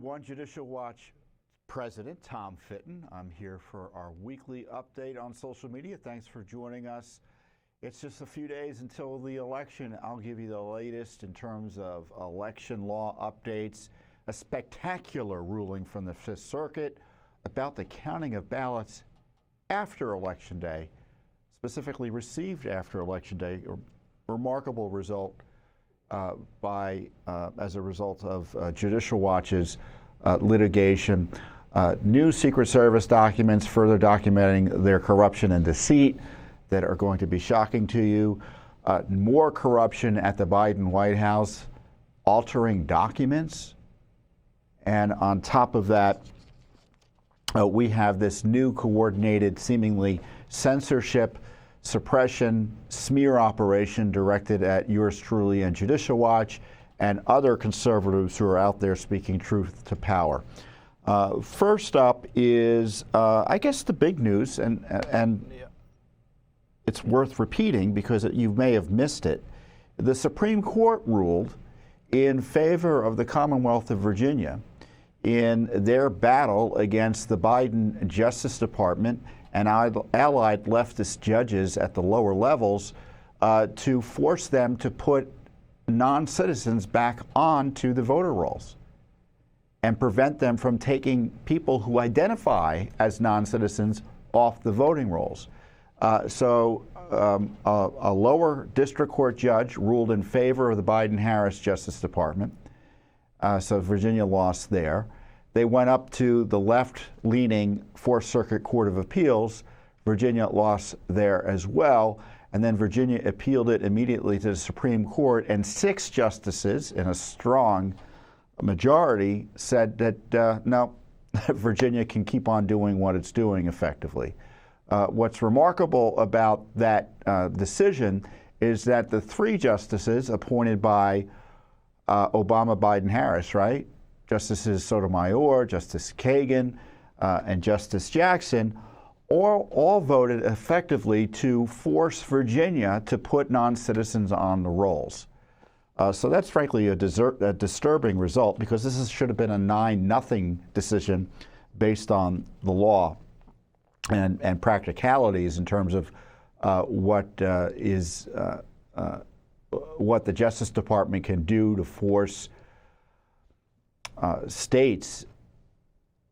One Judicial Watch President Tom Fitton. I'm here for our weekly update on social media. Thanks for joining us. It's just a few days until the election. I'll give you the latest in terms of election law updates, a spectacular ruling from the Fifth Circuit about the counting of ballots after Election Day, specifically received after Election Day, a remarkable result as a result of Judicial Watch's litigation. New Secret Service documents further documenting their corruption and deceit that are going to be shocking to you. More corruption at the Biden White House, altering documents. And on top of that, we have this new coordinated, seemingly censorship, suppression, smear operation directed at yours truly and Judicial Watch and other conservatives who are out there speaking truth to power. First up is, I guess, the big news, and it's worth repeating because you may have missed it. The Supreme Court ruled in favor of the Commonwealth of Virginia in their battle against the Biden Justice Department and allied leftist judges at the lower levels to force them to put non-citizens back onto the voter rolls and prevent them from taking people who identify as non-citizens off the voting rolls. So a lower district court judge ruled in favor of the Biden-Harris Justice Department. So Virginia lost there. They went up to the left-leaning Fourth Circuit Court of Appeals. Virginia lost there as well. And then Virginia appealed it immediately to the Supreme Court. And 6 justices, in a strong majority, said that no, Virginia can keep on doing what it's doing effectively. What's remarkable about that decision is that the 3 justices appointed by Obama, Biden, Harris, right? Justices Sotomayor, Justice Kagan, and Justice Jackson all voted effectively to force Virginia to put non-citizens on the rolls. So that's frankly a disturbing result because this should have been a 9-0 decision based on the law and practicalities in terms of what the Justice Department can do to force states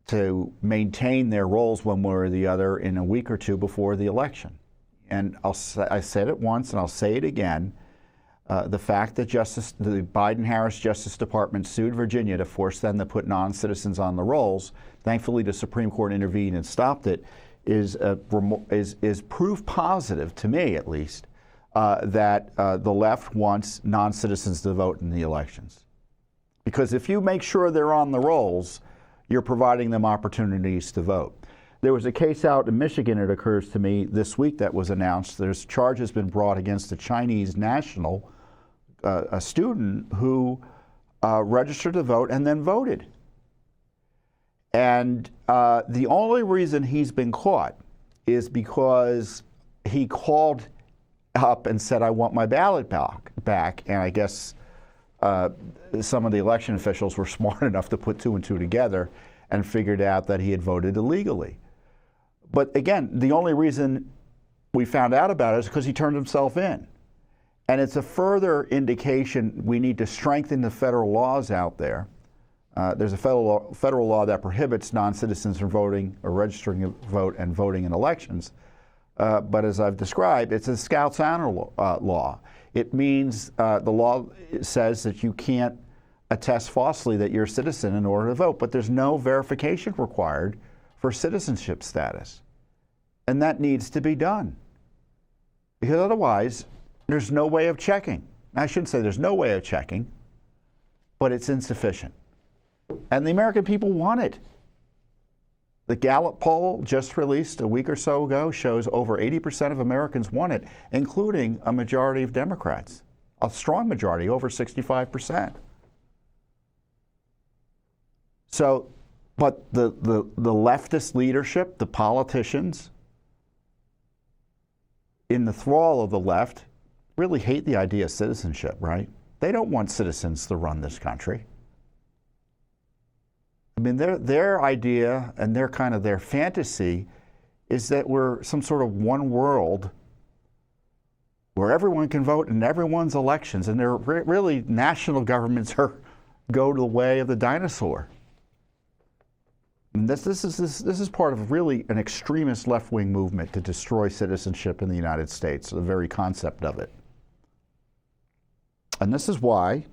to maintain their roles one way or the other in a week or two before the election. And I said it once and I'll say it again. The fact that the Biden-Harris Justice Department sued Virginia to force them to put non-citizens on the rolls, thankfully the Supreme Court intervened and stopped it, is proof positive, to me at least, that the left wants non-citizens to vote in the elections. Because if you make sure they're on the rolls, you're providing them opportunities to vote. There was a case out in Michigan, it occurs to me, this week that was announced. There's charges been brought against a Chinese national, a student who registered to vote and then voted. And the only reason he's been caught is because he called up and said, I want my ballot back. And I guess some of the election officials were smart enough to put 2 and 2 together and figured out that he had voted illegally. But again, the only reason we found out about it is because he turned himself in. And it's a further indication we need to strengthen the federal laws out there. There's a federal law that prohibits non-citizens from voting or registering to vote and voting in elections. But as I've described, it's a Scouts Honor law. It means the law says that you can't attest falsely that you're a citizen in order to vote, but there's no verification required for citizenship status. And that needs to be done. Because otherwise, there's no way of checking. I shouldn't say there's no way of checking, but it's insufficient. And the American people want it. The Gallup poll just released a week or so ago shows over 80% of Americans want it, including a majority of Democrats, a strong majority, over 65%. So, but the leftist leadership, the politicians in the thrall of the left really hate the idea of citizenship, right? They don't want citizens to run this country. I mean, their idea and their fantasy is that we're some sort of one world where everyone can vote in everyone's elections, and they're really national governments go the way of the dinosaur. And this is part of really an extremist left-wing movement to destroy citizenship in the United States, the very concept of it. And this is why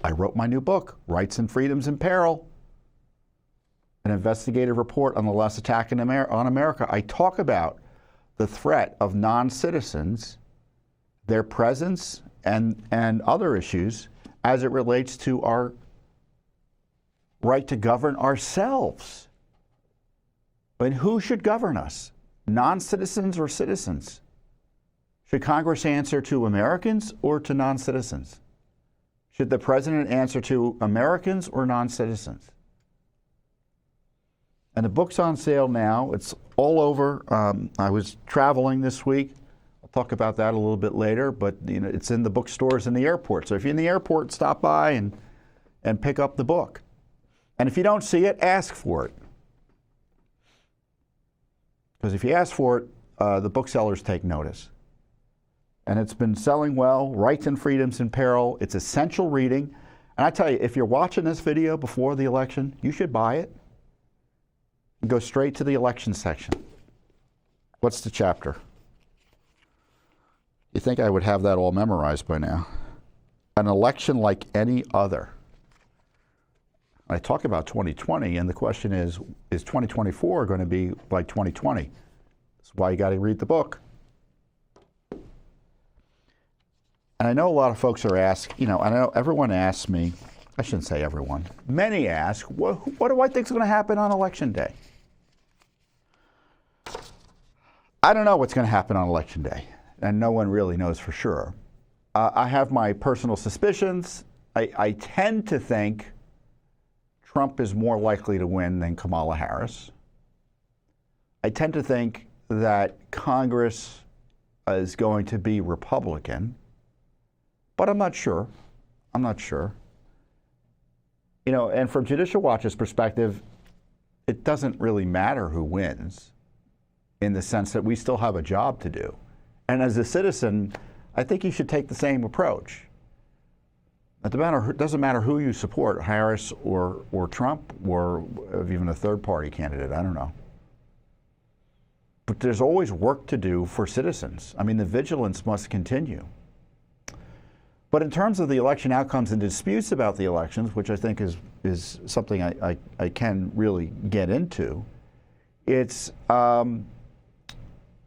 I wrote my new book, Rights and Freedoms in Peril, an investigative report on the last attack on America. I talk about the threat of non-citizens, their presence, and other issues as it relates to our right to govern ourselves. And who should govern us? Non-citizens or citizens? Should Congress answer to Americans or to non-citizens? Should the president answer to Americans or non-citizens? And the book's on sale now. It's all over. I was traveling this week. I'll talk about that a little bit later, but it's in the bookstores in the airport. So if you're in the airport, stop by and pick up the book. And if you don't see it, ask for it. Because if you ask for it, the booksellers take notice. And it's been selling well, Rights and Freedoms in Peril. It's essential reading. And I tell you, if you're watching this video before the election, you should buy it. And go straight to the election section. What's the chapter? You think I would have that all memorized by now? An election like any other. I talk about 2020, and the question is 2024 going to be like 2020? That's why you got to read the book. And I know a lot of folks are asking, I know everyone asks me, I shouldn't say everyone, many ask, what do I think is going to happen on Election Day? I don't know what's going to happen on Election Day, and no one really knows for sure. I have my personal suspicions. I tend to think Trump is more likely to win than Kamala Harris. I tend to think that Congress is going to be Republican, but I'm not sure. And from Judicial Watch's perspective, it doesn't really matter who wins in the sense that we still have a job to do. And as a citizen, I think you should take the same approach. It doesn't matter who you support, Harris or Trump, or even a third-party candidate, I don't know. But there's always work to do for citizens. I mean, the vigilance must continue. But in terms of the election outcomes and disputes about the elections, which I think is something I can really get into, it's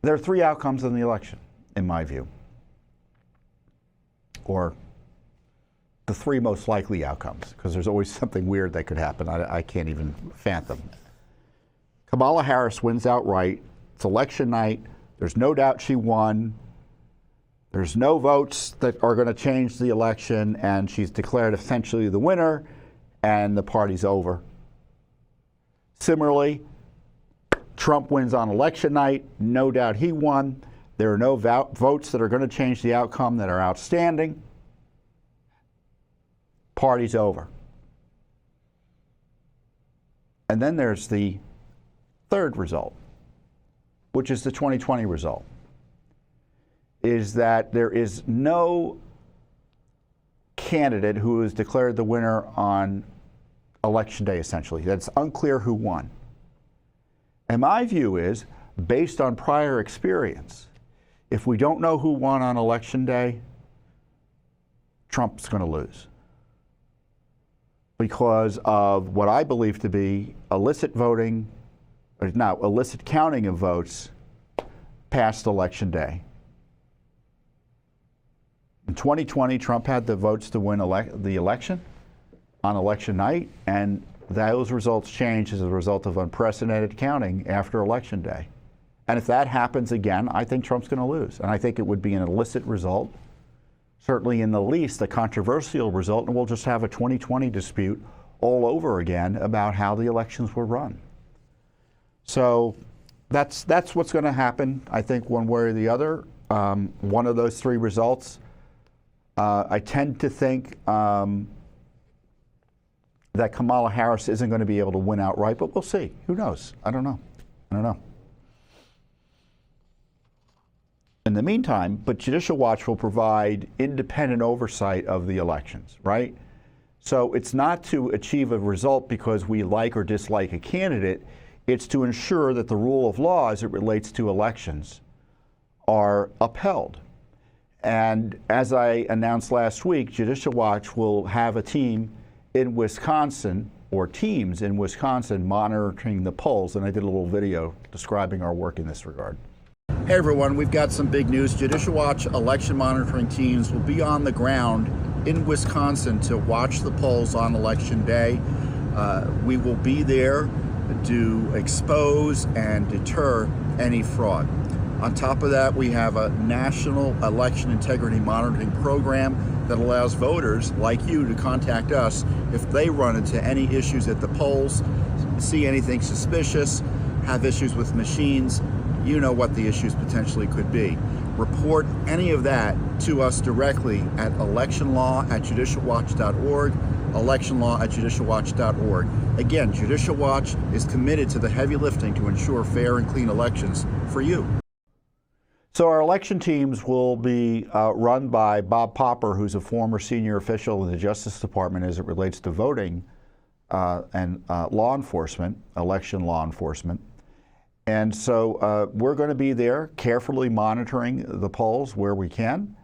there are three outcomes in the election, in my view, or the three most likely outcomes, because there's always something weird that could happen. I can't even fathom. Kamala Harris wins outright. It's election night. There's no doubt she won. There's no votes that are going to change the election, and she's declared essentially the winner, and the party's over. Similarly, Trump wins on election night. No doubt he won. There are no votes that are going to change the outcome that are outstanding. Party's over. And then there's the third result, which is the 2020 result, is that there is no candidate who is declared the winner on Election Day, essentially. That's unclear who won. And my view is, based on prior experience, if we don't know who won on Election Day, Trump's going to lose, because of what I believe to be illicit voting, or no, illicit counting of votes past Election Day. In 2020, Trump had the votes to win the election on election night, and those results changed as a result of unprecedented counting after Election Day. And if that happens again, I think Trump's going to lose. And I think it would be an illicit result, certainly in the least a controversial result, and we'll just have a 2020 dispute all over again about how the elections were run. So that's what's going to happen, I think, one way or the other. One of those three results. I tend to think that Kamala Harris isn't going to be able to win outright, but we'll see. Who knows? I don't know. I don't know. In the meantime, but Judicial Watch will provide independent oversight of the elections, right? So it's not to achieve a result because we like or dislike a candidate. It's to ensure that the rule of law as it relates to elections are upheld. And as I announced last week, Judicial Watch will have a team in Wisconsin, or teams in Wisconsin, monitoring the polls. And I did a little video describing our work in this regard. Hey everyone, we've got some big news. Judicial Watch election monitoring teams will be on the ground in Wisconsin to watch the polls on election day. We will be there to expose and deter any fraud. On top of that, we have a national election integrity monitoring program that allows voters like you to contact us if they run into any issues at the polls, see anything suspicious, have issues with machines. You know what the issues potentially could be. Report any of that to us directly at electionlaw@judicialwatch.org, electionlaw@judicialwatch.org. Again, Judicial Watch is committed to the heavy lifting to ensure fair and clean elections for you. So our election teams will be run by Bob Popper, who's a former senior official in the Justice Department as it relates to voting and law enforcement, election law enforcement. And so we're going to be there carefully monitoring the polls where we can.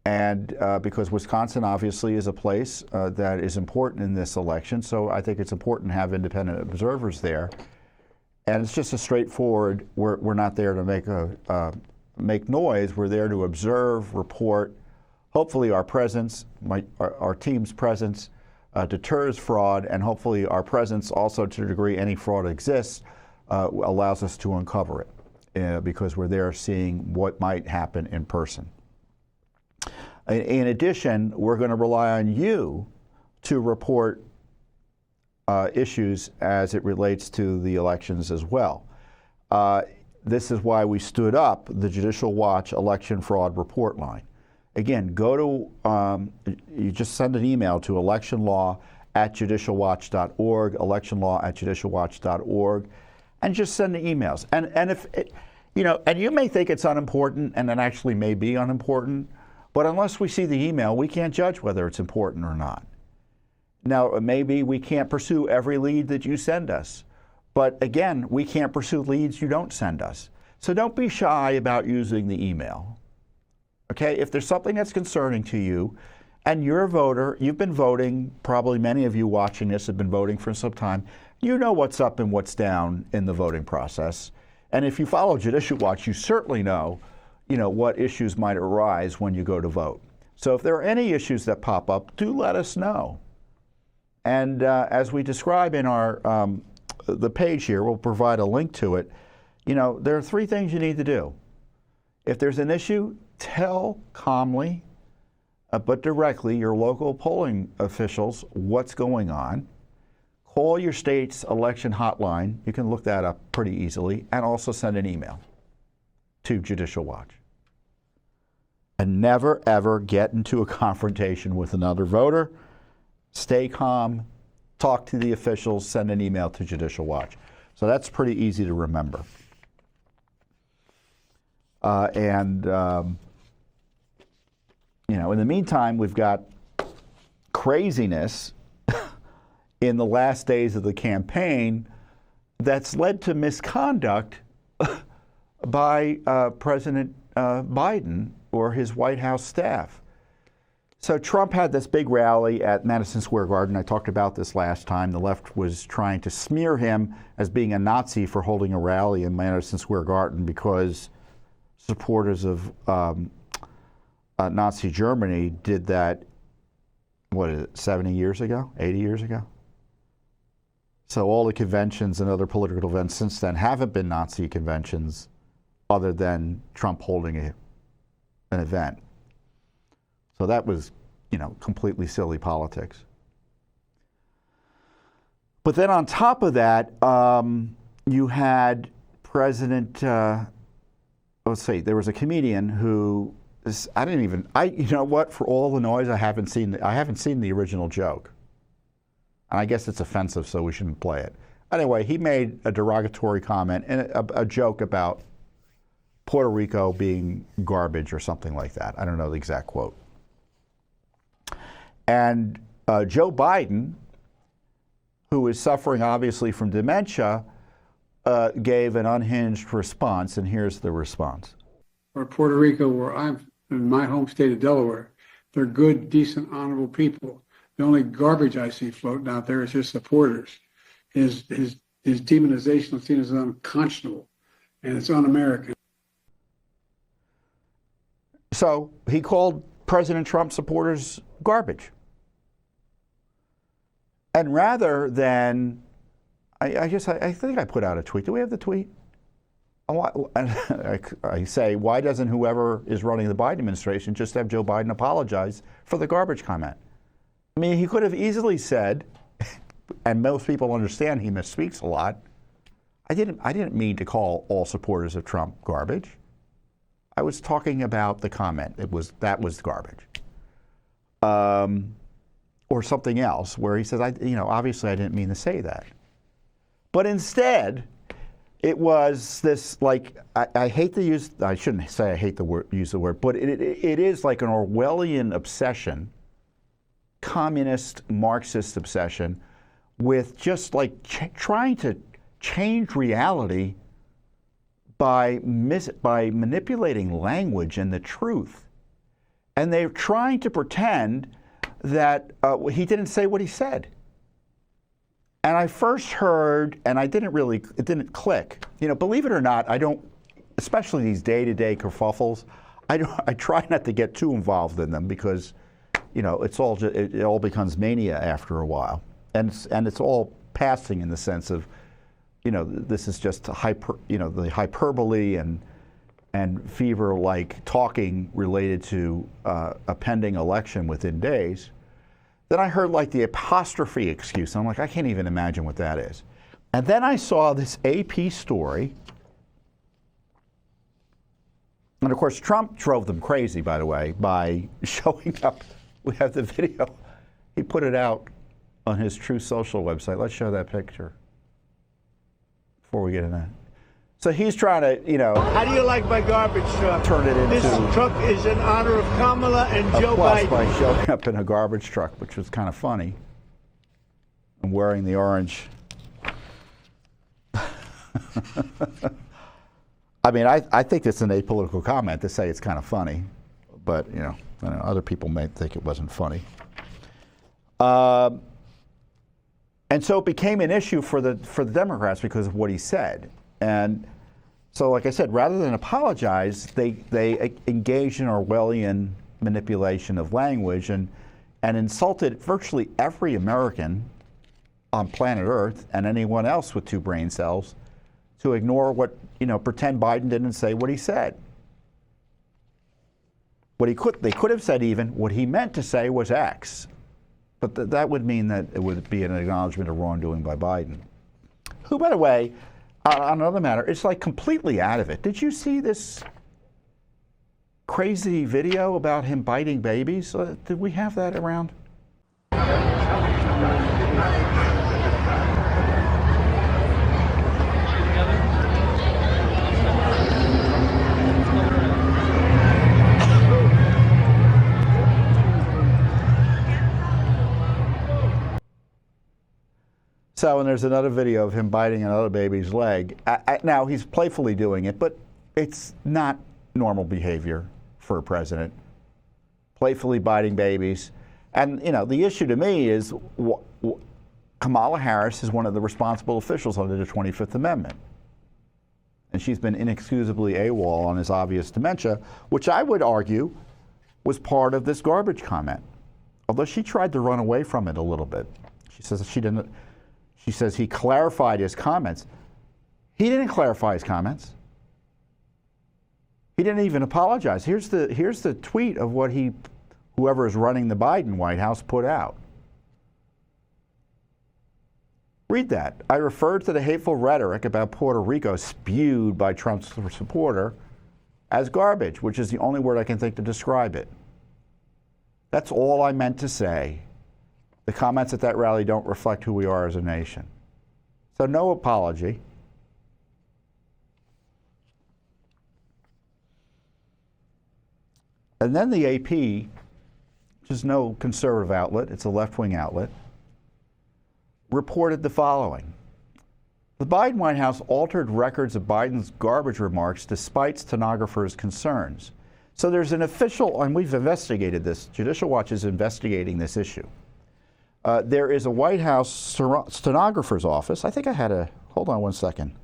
And because Wisconsin obviously is a place that is important in this election, so I think it's important to have independent observers there. And it's just a straightforward, we're not there to make noise, we're there to observe, report. Hopefully our presence, our team's presence deters fraud, and hopefully our presence also, to the degree any fraud exists, allows us to uncover it because we're there seeing what might happen in person. In addition, we're going to rely on you to report issues as it relates to the elections as well. This is why we stood up the Judicial Watch election fraud report line. Again, go to, you just send an email to electionlaw@judicialwatch.org, electionlaw@judicialwatch.org, and just send the emails. And if, and you may think it's unimportant, and it actually may be unimportant, but unless we see the email, we can't judge whether it's important or not. Now, maybe we can't pursue every lead that you send us. But again, we can't pursue leads you don't send us. So don't be shy about using the email. Okay, if there's something that's concerning to you, and you're a voter, you've been voting, probably many of you watching this have been voting for some time, you know what's up and what's down in the voting process. And if you follow Judicial Watch, you certainly know, what issues might arise when you go to vote. So if there are any issues that pop up, do let us know. And as we describe in our the page here, we'll provide a link to it. There are 3 things you need to do. If there's an issue, tell calmly, but directly, your local polling officials what's going on. Call your state's election hotline. You can look that up pretty easily, and also send an email to Judicial Watch. And never, ever get into a confrontation with another voter. Stay calm. Talk to the officials, send an email to Judicial Watch. So that's pretty easy to remember. In the meantime, we've got craziness in the last days of the campaign that's led to misconduct by President Biden or his White House staff. So Trump had this big rally at Madison Square Garden. I talked about this last time. The left was trying to smear him as being a Nazi for holding a rally in Madison Square Garden because supporters of Nazi Germany did that, 70 years ago, 80 years ago? So all the conventions and other political events since then haven't been Nazi conventions other than Trump holding an event. So that was, completely silly politics. But then on top of that, you had President, let's see, there was a comedian who, for all the noise, I haven't seen the original joke. And I guess it's offensive, so we shouldn't play it. Anyway, he made a derogatory comment and a joke about Puerto Rico being garbage or something like that. I don't know the exact quote. And Joe Biden, who is suffering obviously from dementia, gave an unhinged response, and here's the response. Or Puerto Rico, where I'm in my home state of Delaware, they're good, decent, honorable people. The only garbage I see floating out there is his supporters. His demonization is seen as unconscionable, and it's un-American. So he called President Trump supporters garbage. And rather than, I think I put out a tweet. Do we have the tweet? I say, why doesn't whoever is running the Biden administration just have Joe Biden apologize for the garbage comment? I mean, he could have easily said, and most people understand he misspeaks a lot, I didn't mean to call all supporters of Trump garbage. I was talking about the comment. That was garbage. Or something else where he says, obviously I didn't mean to say that. But instead, it was this, like, I hate to use, I shouldn't say I hate to use the word, but it is like an Orwellian obsession, communist, Marxist obsession, with just like trying to change reality by manipulating language and the truth. And they're trying to pretend that he didn't say what he said. And I first heard, and it didn't click. Believe it or not, I don't, especially these day-to-day kerfuffles, I try not to get too involved in them because, it all becomes mania after a while. And it's all passing in the sense of, this is just the hyperbole and fever-like talking related to a pending election within days. Then I heard like the apostrophe excuse. And I'm like, I can't even imagine what that is. And then I saw this AP story. And of course, Trump drove them crazy, by the way, by showing up. We have the video. He put it out on his True Social website. Let's show that picture before we get in that. So he's trying to, How do you like my garbage truck? Turn it into This truck is in honor of Kamala and Joe Biden. Biden. By showing up in a garbage truck, which was kind of funny, and wearing the orange. I mean, I think it's an apolitical comment to say it's kind of funny, but I don't know, other people may think it wasn't funny. And so it became an issue for the Democrats because of what he said. And so, like I said, rather than apologize, they engaged in Orwellian manipulation of language and insulted virtually every American on planet Earth and anyone else with two brain cells to ignore pretend Biden didn't say what he said. They could have said even what he meant to say was X, but that would mean that it would be an acknowledgement of wrongdoing by Biden, who, by the way, on another matter, it's like completely out of it. Did you see this crazy video about him biting babies? Did we have that around? So, and there's another video of him biting another baby's leg. Now, he's playfully doing it, but it's not normal behavior for a president. Playfully biting babies. And, the issue to me is Kamala Harris is one of the responsible officials under the 25th Amendment. And she's been inexcusably AWOL on his obvious dementia, which I would argue was part of this garbage comment. Although she tried to run away from it a little bit. She says she didn't. She says he clarified his comments. He didn't clarify his comments. He didn't even apologize. Here's the tweet of what whoever is running the Biden White House put out. Read that. I referred to the hateful rhetoric about Puerto Rico spewed by Trump's supporter as garbage, which is the only word I can think to describe it. That's all I meant to say. The comments at that rally don't reflect who we are as a nation. So no apology. And then the AP, which is no conservative outlet, it's a left-wing outlet, reported the following. The Biden White House altered records of Biden's garbage remarks despite stenographers' concerns. So there's an official, and we've investigated this, Judicial Watch is investigating this issue. There is a White House stenographer's office. I think I had a, hold on one second.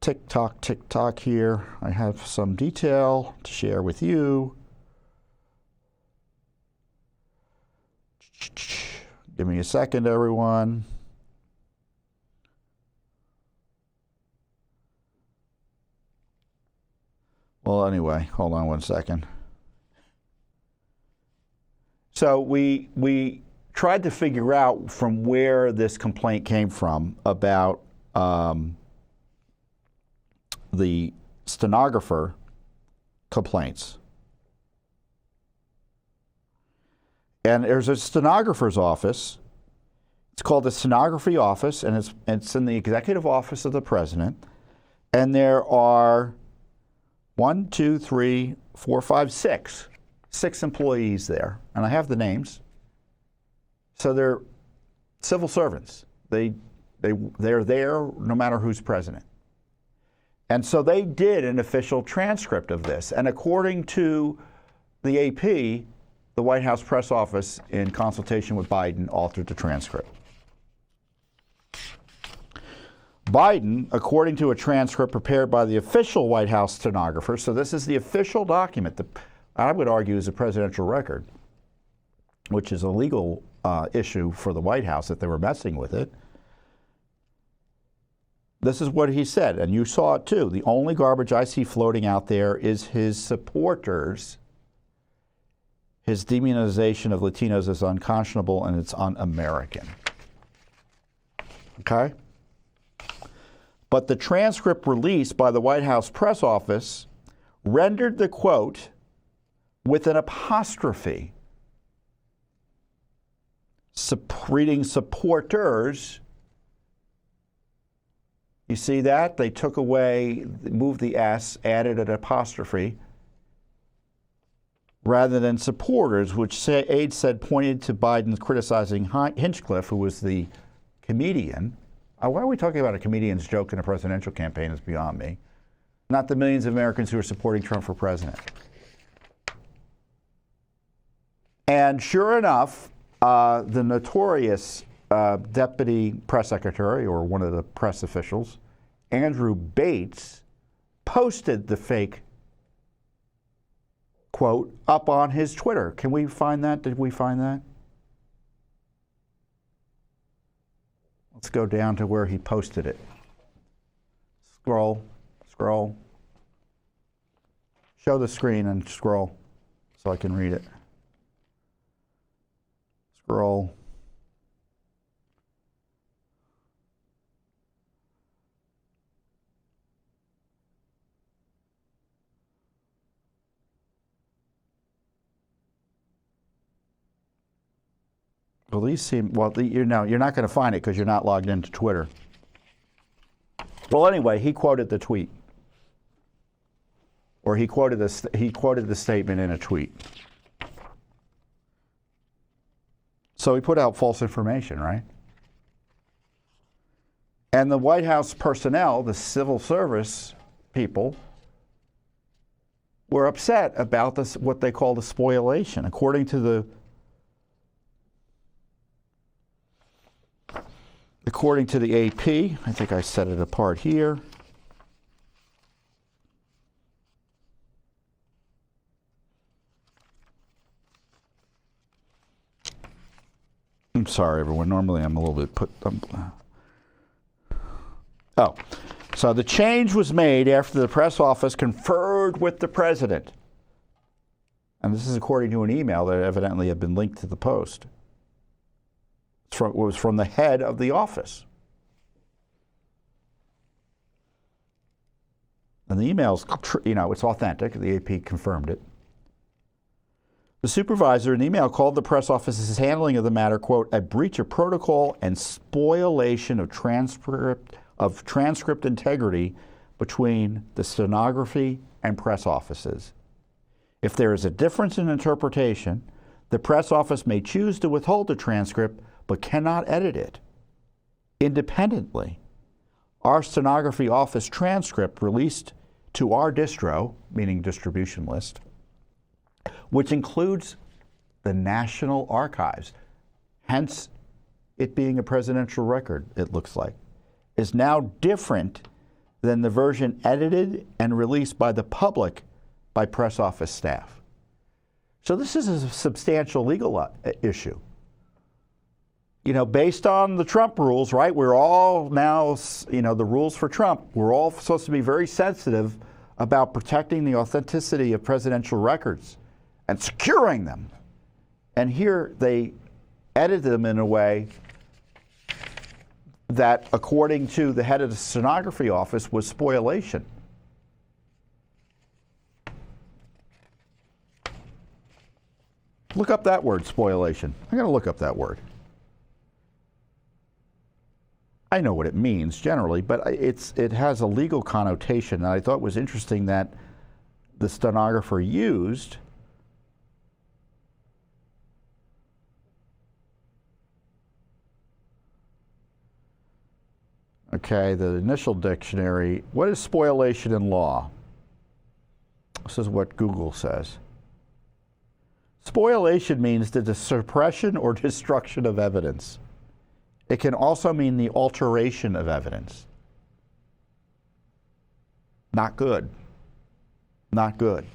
Tick tock here. I have some detail to share with you. Give me a second, everyone. Well, anyway, hold on one second. So we tried to figure out from where this complaint came from about the stenographer complaints. And there's a stenographer's office. It's called the Stenography Office, and it's in the Executive Office of the President. And there are 6 employees there. And I have the names. So they're civil servants. They're there no matter who's president. And so they did an official transcript of this. And according to the AP, the White House press office, in consultation with Biden, altered the transcript. Biden, according to a transcript prepared by the official White House stenographer, so this is the official document that I would argue is a presidential record, which is a legal issue for the White House if they were messing with it. This is what he said, and you saw it too. The only garbage I see floating out there is his supporters. His demonization of Latinos is unconscionable and it's un-American. Okay? But the transcript released by the White House press office rendered the quote with an apostrophe. Reading supporters. You see that? They took away, moved the S, added an apostrophe, rather than supporters, which aides said pointed to Biden's criticizing Hinchcliffe, who was the comedian. Why are we talking about a comedian's joke in a presidential campaign is beyond me. Not the millions of Americans who are supporting Trump for president. And sure enough, the notorious deputy press secretary, or one of the press officials, Andrew Bates, posted the fake quote up on his Twitter. Can we find that? Did we find that? Let's go down to where he posted it. Scroll. Show the screen and scroll so I can read it. Scroll. Well, these seem, you're not going to find it because you're not logged into Twitter. Well, anyway, he quoted the tweet. Or he quoted the statement in a tweet. So he put out false information, right? And the White House personnel, the civil service people, were upset about this, what they call the spoliation. According to the AP, I think I set it apart here. I'm sorry, everyone. Normally I'm a little bit so the change was made after the press office conferred with the president. And this is according to an email that evidently had been linked to the Post. It was from the head of the office. And the email's, it's authentic. The AP confirmed it. The supervisor in the email called the press office's handling of the matter, quote, a breach of protocol and spoliation of transcript integrity between the stenography and press offices. If there is a difference in interpretation, the press office may choose to withhold the transcript but cannot edit it independently. Our stenography office transcript released to our distro, meaning distribution list, which includes the National Archives, hence it being a presidential record, it looks like, is now different than the version edited and released by the public by press office staff. So this is a substantial legal issue. You know, based on the Trump rules, right, we're all now, you know, the rules for Trump, we're all supposed to be very sensitive about protecting the authenticity of presidential records and securing them. And here they edited them in a way that, according to the head of the stenography office, was spoliation. Look up that word, spoliation. I'm going to look up that word. I know what it means generally, but it has a legal connotation, and I thought it was interesting that the stenographer used the initial dictionary. What is spoliation in law? This is what Google says. Spoliation means the suppression or destruction of evidence. It can also mean the alteration of evidence. Not good. Not good.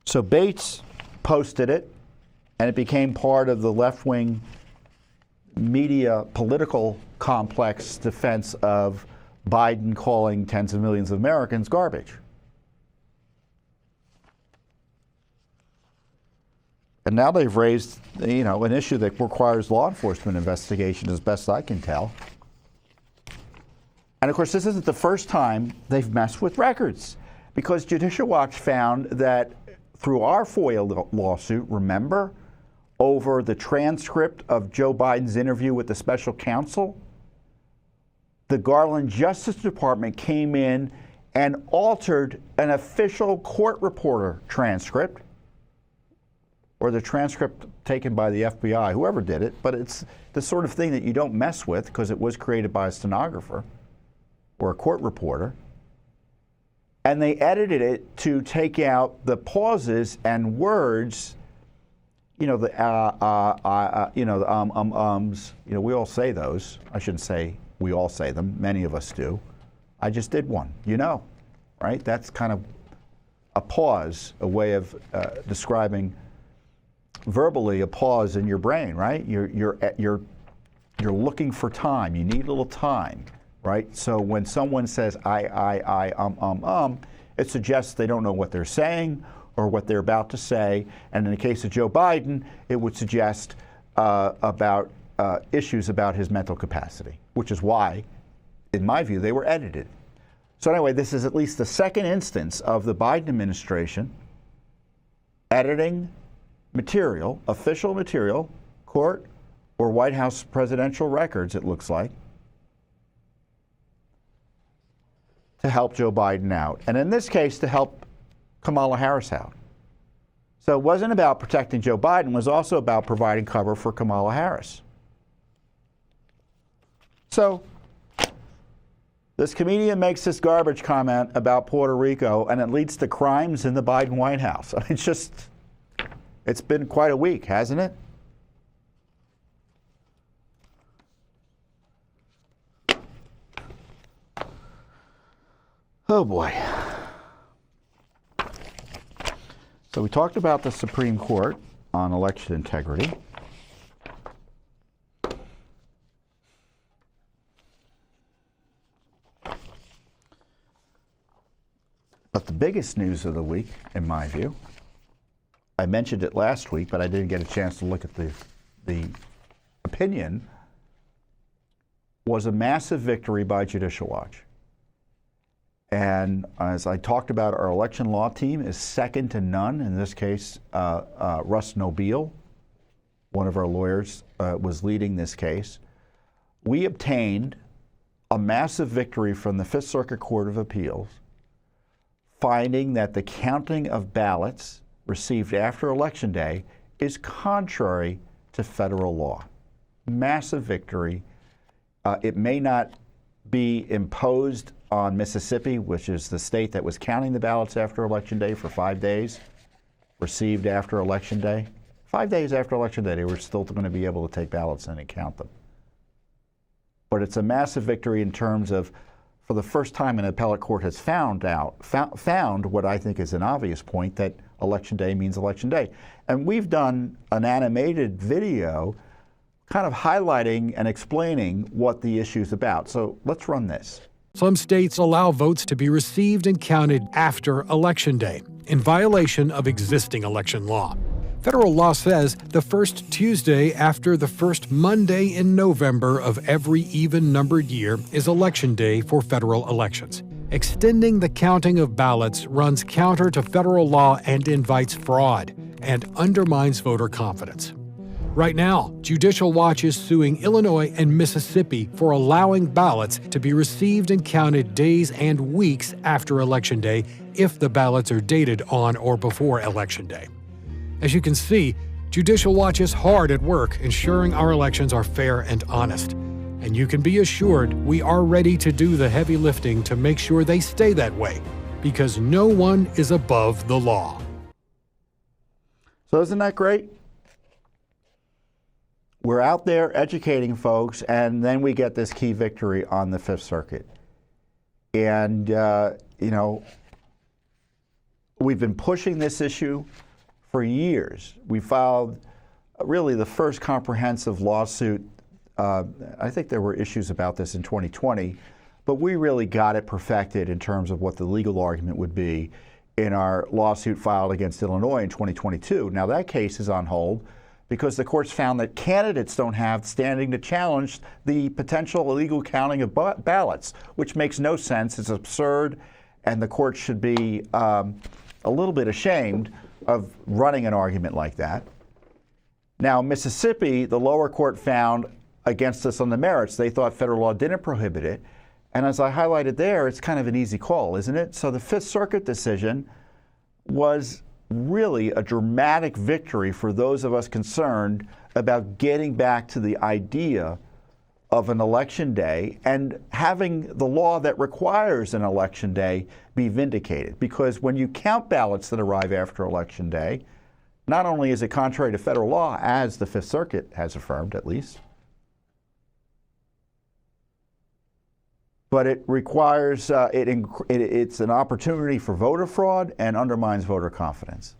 So Bates posted it, and it became part of the left-wing media political complex defense of Biden calling tens of millions of Americans garbage. And now they've raised, you know, an issue that requires law enforcement investigation, as best I can tell. And of course, this isn't the first time they've messed with records, because Judicial Watch found that through our FOIA lawsuit, remember, over the transcript of Joe Biden's interview with the special counsel, the Garland Justice Department came in and altered an official court reporter transcript, or the transcript taken by the FBI, whoever did it, but it's the sort of thing that you don't mess with because it was created by a stenographer or a court reporter. And they edited it to take out the pauses and words, you know, the ums. You know, we all say those. I shouldn't say we all say them. Many of us do. I just did one, you know, right? That's kind of a pause, a way of describing verbally a pause in your brain, right? You're looking for time. You need a little time, right? So when someone says it suggests they don't know what they're saying or what they're about to say. And in the case of Joe Biden, it would suggest about issues about his mental capacity, which is why, in my view, they were edited. So anyway, this is at least the second instance of the Biden administration editing material, official material, court or White House presidential records, it looks like, to help Joe Biden out. And in this case, to help Kamala Harris out. So it wasn't about protecting Joe Biden, it was also about providing cover for Kamala Harris. So this comedian makes this garbage comment about Puerto Rico, and it leads to crimes in the Biden White House. I mean, it's been quite a week, hasn't it? Oh boy. So we talked about the Supreme Court on election integrity. But the biggest news of the week, in my view, I mentioned it last week, but I didn't get a chance to look at the opinion, was a massive victory by Judicial Watch. And as I talked about, our election law team is second to none. In this case, Russ Nobile, one of our lawyers, was leading this case. We obtained a massive victory from the Fifth Circuit Court of Appeals, finding that the counting of ballots received after Election Day is contrary to federal law. Massive victory. It may not be imposed on Mississippi, which is the state that was counting the ballots after Election Day for 5 days, received after Election Day. 5 days after Election Day, they were still going to be able to take ballots in and count them. But it's a massive victory in terms of, for the first time, an appellate court has found what I think is an obvious point, that Election Day means Election Day. And we've done an animated video kind of highlighting and explaining what the issue is about. So let's run this. Some states allow votes to be received and counted after Election Day, in violation of existing election law. Federal law says the first Tuesday after the first Monday in November of every even-numbered year is Election Day for federal elections. Extending the counting of ballots runs counter to federal law and invites fraud and undermines voter confidence. Right now, Judicial Watch is suing Illinois and Mississippi for allowing ballots to be received and counted days and weeks after Election Day if the ballots are dated on or before Election Day. As you can see, Judicial Watch is hard at work ensuring our elections are fair and honest. And you can be assured we are ready to do the heavy lifting to make sure they stay that way, because no one is above the law. So isn't that great? We're out there educating folks, and then we get this key victory on the Fifth Circuit. And, we've been pushing this issue for years. We filed really the first comprehensive lawsuit. I think there were issues about this in 2020, but we really got it perfected in terms of what the legal argument would be in our lawsuit filed against Illinois in 2022. Now that case is on hold because the courts found that candidates don't have standing to challenge the potential illegal counting of ballots, which makes no sense. It's absurd, and the court should be a little bit ashamed of running an argument like that. Now, Mississippi, the lower court found against us on the merits. They thought federal law didn't prohibit it. And as I highlighted there, it's kind of an easy call, isn't it? So the Fifth Circuit decision was really a dramatic victory for those of us concerned about getting back to the idea of an election day and having the law that requires an election day be vindicated. Because when you count ballots that arrive after election day, not only is it contrary to federal law, as the Fifth Circuit has affirmed at least, but it requires, it's an opportunity for voter fraud and undermines voter confidence.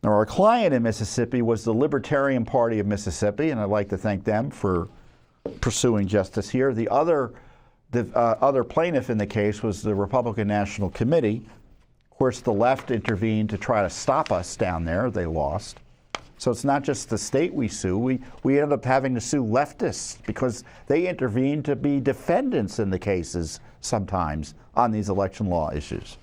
Now, our client in Mississippi was the Libertarian Party of Mississippi, and I'd like to thank them for pursuing justice here. The other plaintiff in the case was the Republican National Committee. Of course, the left intervened to try to stop us down there. They lost. So it's not just the state we sue. We ended up having to sue leftists because they intervened to be defendants in the cases sometimes on these election law issues.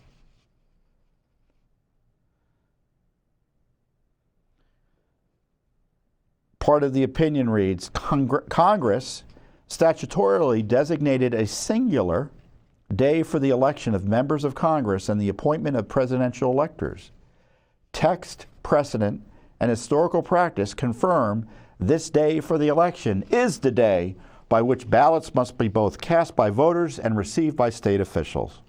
Part of the opinion reads, Congress statutorily designated a singular day for the election of members of Congress and the appointment of presidential electors. Text, precedent, and historical practice confirm this day for the election is the day by which ballots must be both cast by voters and received by state officials.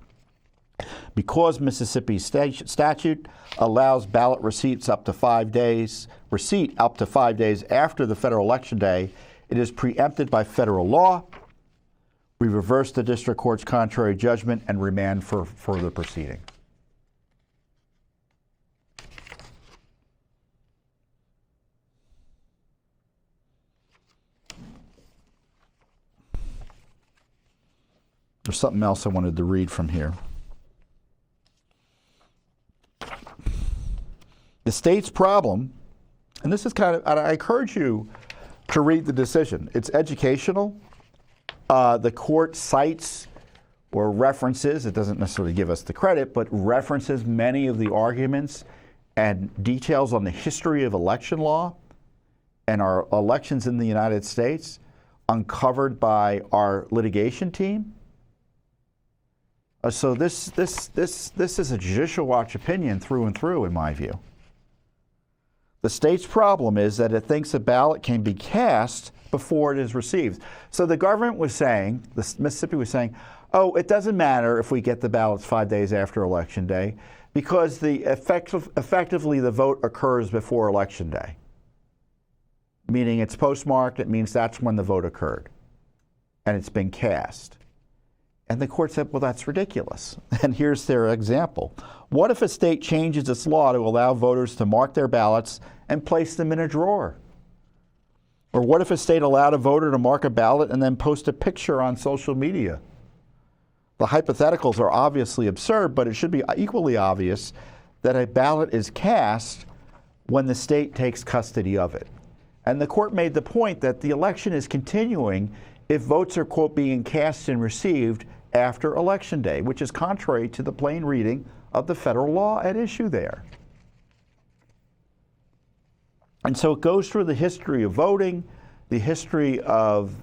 Because Mississippi's statute allows ballot receipt up to 5 days after the federal election day, it is preempted by federal law. We reverse the district court's contrary judgment and remand for further proceeding. There's something else I wanted to read from here. The state's problem, and this is kind of, I encourage you to read the decision. It's educational. The court cites or references, it doesn't necessarily give us the credit, but references many of the arguments and details on the history of election law and our elections in the United States uncovered by our litigation team. So this is a Judicial Watch opinion through and through, in my view. The state's problem is that it thinks a ballot can be cast before it is received. So the government was saying, Mississippi was saying, oh, it doesn't matter if we get the ballots 5 days after Election Day because effectively the vote occurs before Election Day. Meaning it's postmarked, it means that's when the vote occurred. And it's been cast. And the court said, well, that's ridiculous. And here's their example. What if a state changes its law to allow voters to mark their ballots and place them in a drawer? Or what if a state allowed a voter to mark a ballot and then post a picture on social media? The hypotheticals are obviously absurd, but it should be equally obvious that a ballot is cast when the state takes custody of it. And the court made the point that the election is continuing if votes are, quote, being cast and received after Election Day, which is contrary to the plain reading of the federal law at issue there. And so it goes through the history of voting, the history of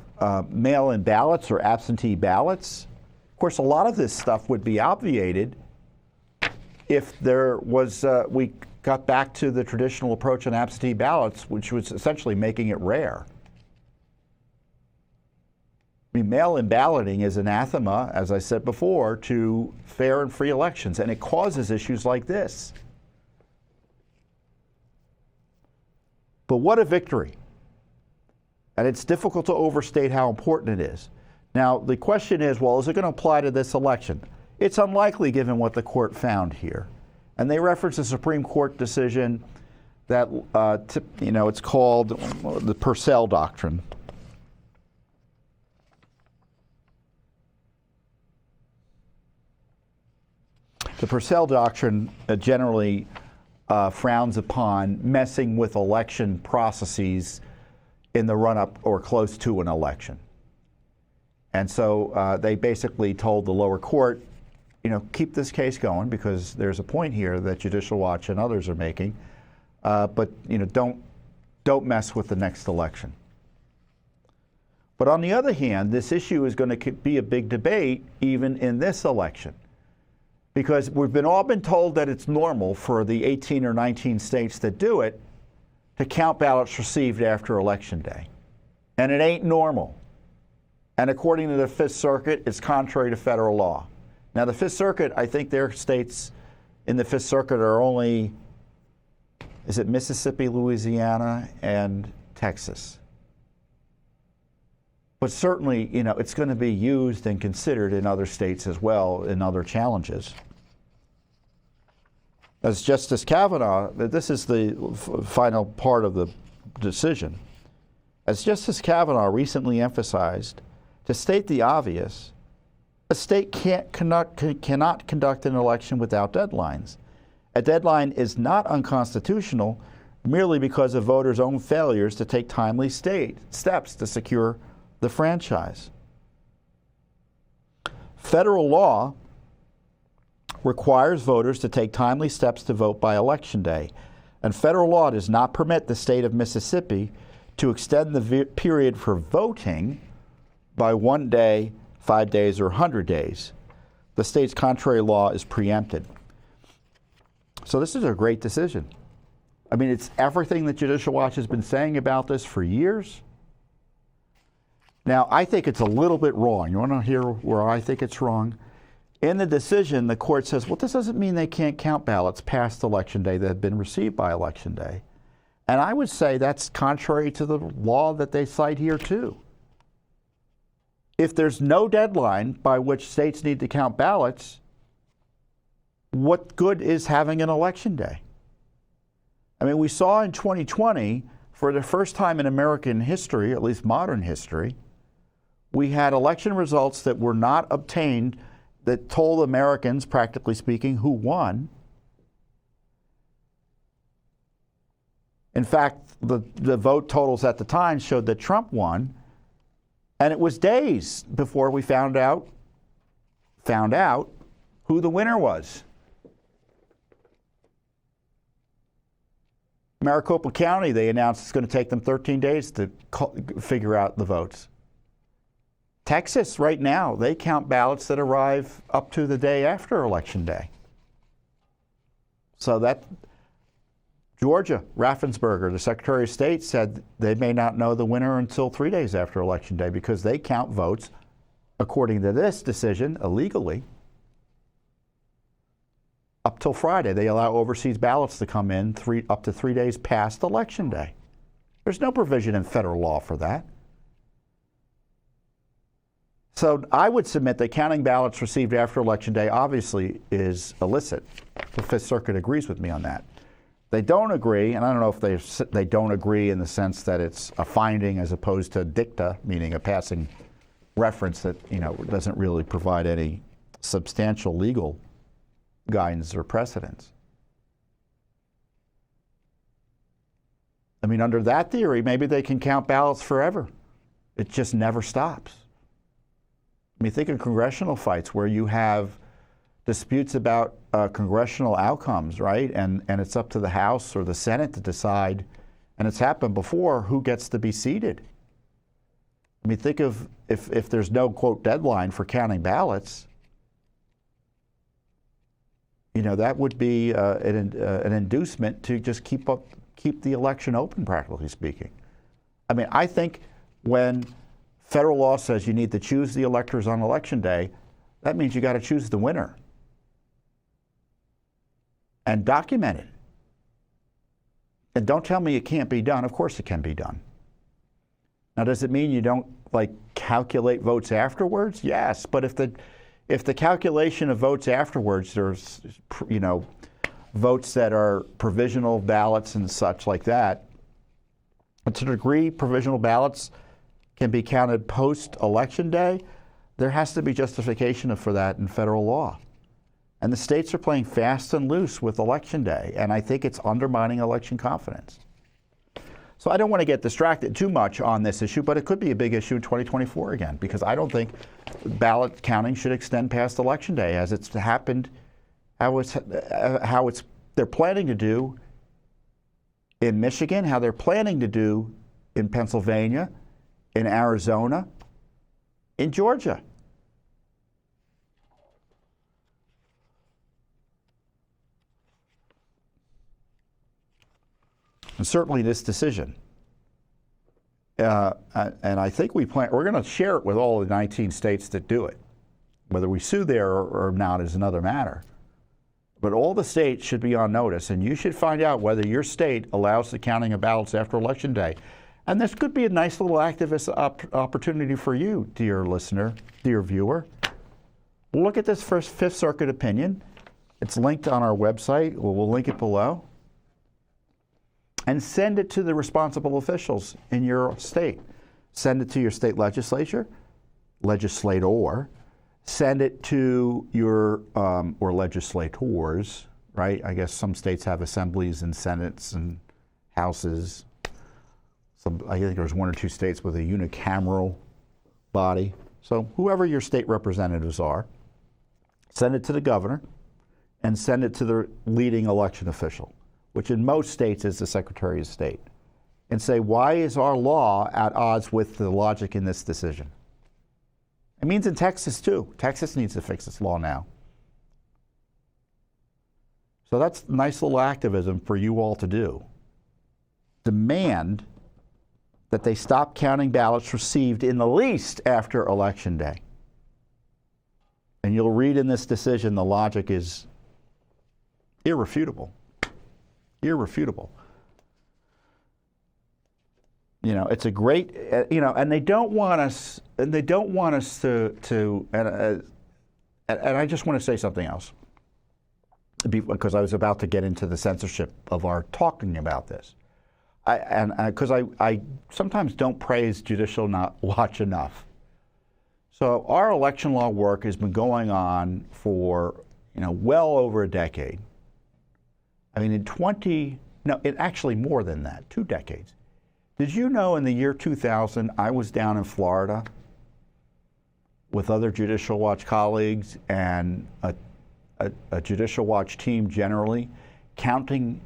mail-in ballots or absentee ballots. Of course, a lot of this stuff would be obviated if there was, we got back to the traditional approach on absentee ballots, which was essentially making it rare. I mean, mail-in balloting is anathema, as I said before, to fair and free elections, and it causes issues like this. But what a victory. And it's difficult to overstate how important it is. Now, the question is, well, is it going to apply to this election? It's unlikely given what the court found here. And they reference a Supreme Court decision that, it's called the Purcell Doctrine. The Purcell Doctrine generally frowns upon messing with election processes in the run-up or close to an election. And so they basically told the lower court, keep this case going because there's a point here that Judicial Watch and others are making, but don't mess with the next election. But on the other hand, this issue is going to be a big debate even in this election. Because we've all been told that it's normal for the 18 or 19 states that do it to count ballots received after Election Day. And it ain't normal. And according to the Fifth Circuit, it's contrary to federal law. Now, the Fifth Circuit, I think their states in the Fifth Circuit are only, is it Mississippi, Louisiana, and Texas? But certainly, it's going to be used and considered in other states as well in other challenges. As Justice Kavanaugh, this is the final part of the decision. As Justice Kavanaugh recently emphasized, to state the obvious, a state cannot conduct an election without deadlines. A deadline is not unconstitutional merely because of voters' own failures to take timely steps to secure the franchise. Federal law requires voters to take timely steps to vote by Election Day, and federal law does not permit the state of Mississippi to extend the period for voting by 1 day, 5 days, or 100 days. The state's contrary law is preempted. So this is a great decision. I mean, it's everything that Judicial Watch has been saying about this for years. Now, I think it's a little bit wrong. You want to hear where I think it's wrong? In the decision, the court says, well, this doesn't mean they can't count ballots past Election Day that have been received by Election Day. And I would say that's contrary to the law that they cite here, too. If there's no deadline by which states need to count ballots, what good is having an Election Day? I mean, we saw in 2020, for the first time in American history, at least modern history, we had election results that were not obtained that told Americans, practically speaking, who won. In fact, the vote totals at the time showed that Trump won, and it was days before we found out who the winner was. Maricopa County, they announced it's going to take them 13 days to figure out the votes. Texas, right now, they count ballots that arrive up to the day after Election Day. So that, Georgia, Raffensperger, the Secretary of State, said they may not know the winner until 3 days after Election Day because they count votes, according to this decision, illegally, up till Friday. They allow overseas ballots to come in up to 3 days past Election Day. There's no provision in federal law for that. So I would submit that counting ballots received after Election Day obviously is illicit. The Fifth Circuit agrees with me on that. They don't agree, and I don't know if they don't agree in the sense that it's a finding as opposed to dicta, meaning a passing reference that doesn't really provide any substantial legal guidance or precedence. I mean, under that theory, maybe they can count ballots forever. It just never stops. I mean, think of congressional fights where you have disputes about congressional outcomes, right? And it's up to the House or the Senate to decide, and it's happened before, who gets to be seated. I mean, think of if there's no, quote, deadline for counting ballots, that would be an inducement to just keep the election open, practically speaking. I mean, I think when federal law says you need to choose the electors on Election Day, that means you got to choose the winner and document it. And don't tell me it can't be done. Of course it can be done. Now, does it mean you don't calculate votes afterwards? Yes, but if the calculation of votes afterwards, there's votes that are provisional ballots and such like that, to the degree provisional ballots can be counted post-Election Day, there has to be justification for that in federal law. And the states are playing fast and loose with Election Day, and I think it's undermining election confidence. So I don't want to get distracted too much on this issue, but it could be a big issue in 2024 again, because I don't think ballot counting should extend past Election Day, as it's happened, they're planning to do in Michigan, how they're planning to do in Pennsylvania, in Arizona, in Georgia. And certainly this decision. And I think we're going to share it with all the 19 states that do it. Whether we sue there or not is another matter. But all the states should be on notice, and you should find out whether your state allows the counting of ballots after Election Day. And this could be a nice little activist opportunity for you, dear listener, dear viewer. Look at this first Fifth Circuit opinion. It's linked on our website. We'll link it below. And send it to the responsible officials in your state. Send it to your state legislator, send it to your, or legislators, right? I guess some states have assemblies and senates and houses. I think there's one or two states with a unicameral body. So whoever your state representatives are, send it to the governor and send it to the leading election official, which in most states is the Secretary of State, and say, why is our law at odds with the logic in this decision? It means in Texas too. Texas needs to fix its law now. So that's nice little activism for you all to do. Demand that they stop counting ballots received in the least after Election Day. And you'll read in this decision the logic is irrefutable. Irrefutable. It's a great, and they don't want us, to, and I just want to say something else, because I was about to get into the censorship of our talking about this. Because I sometimes don't praise Judicial Watch enough. So our election law work has been going on for well over a decade. I mean, in No, it actually more than that, 2 decades. Did you know in the year 2000, I was down in Florida with other Judicial Watch colleagues and a Judicial Watch team generally, counting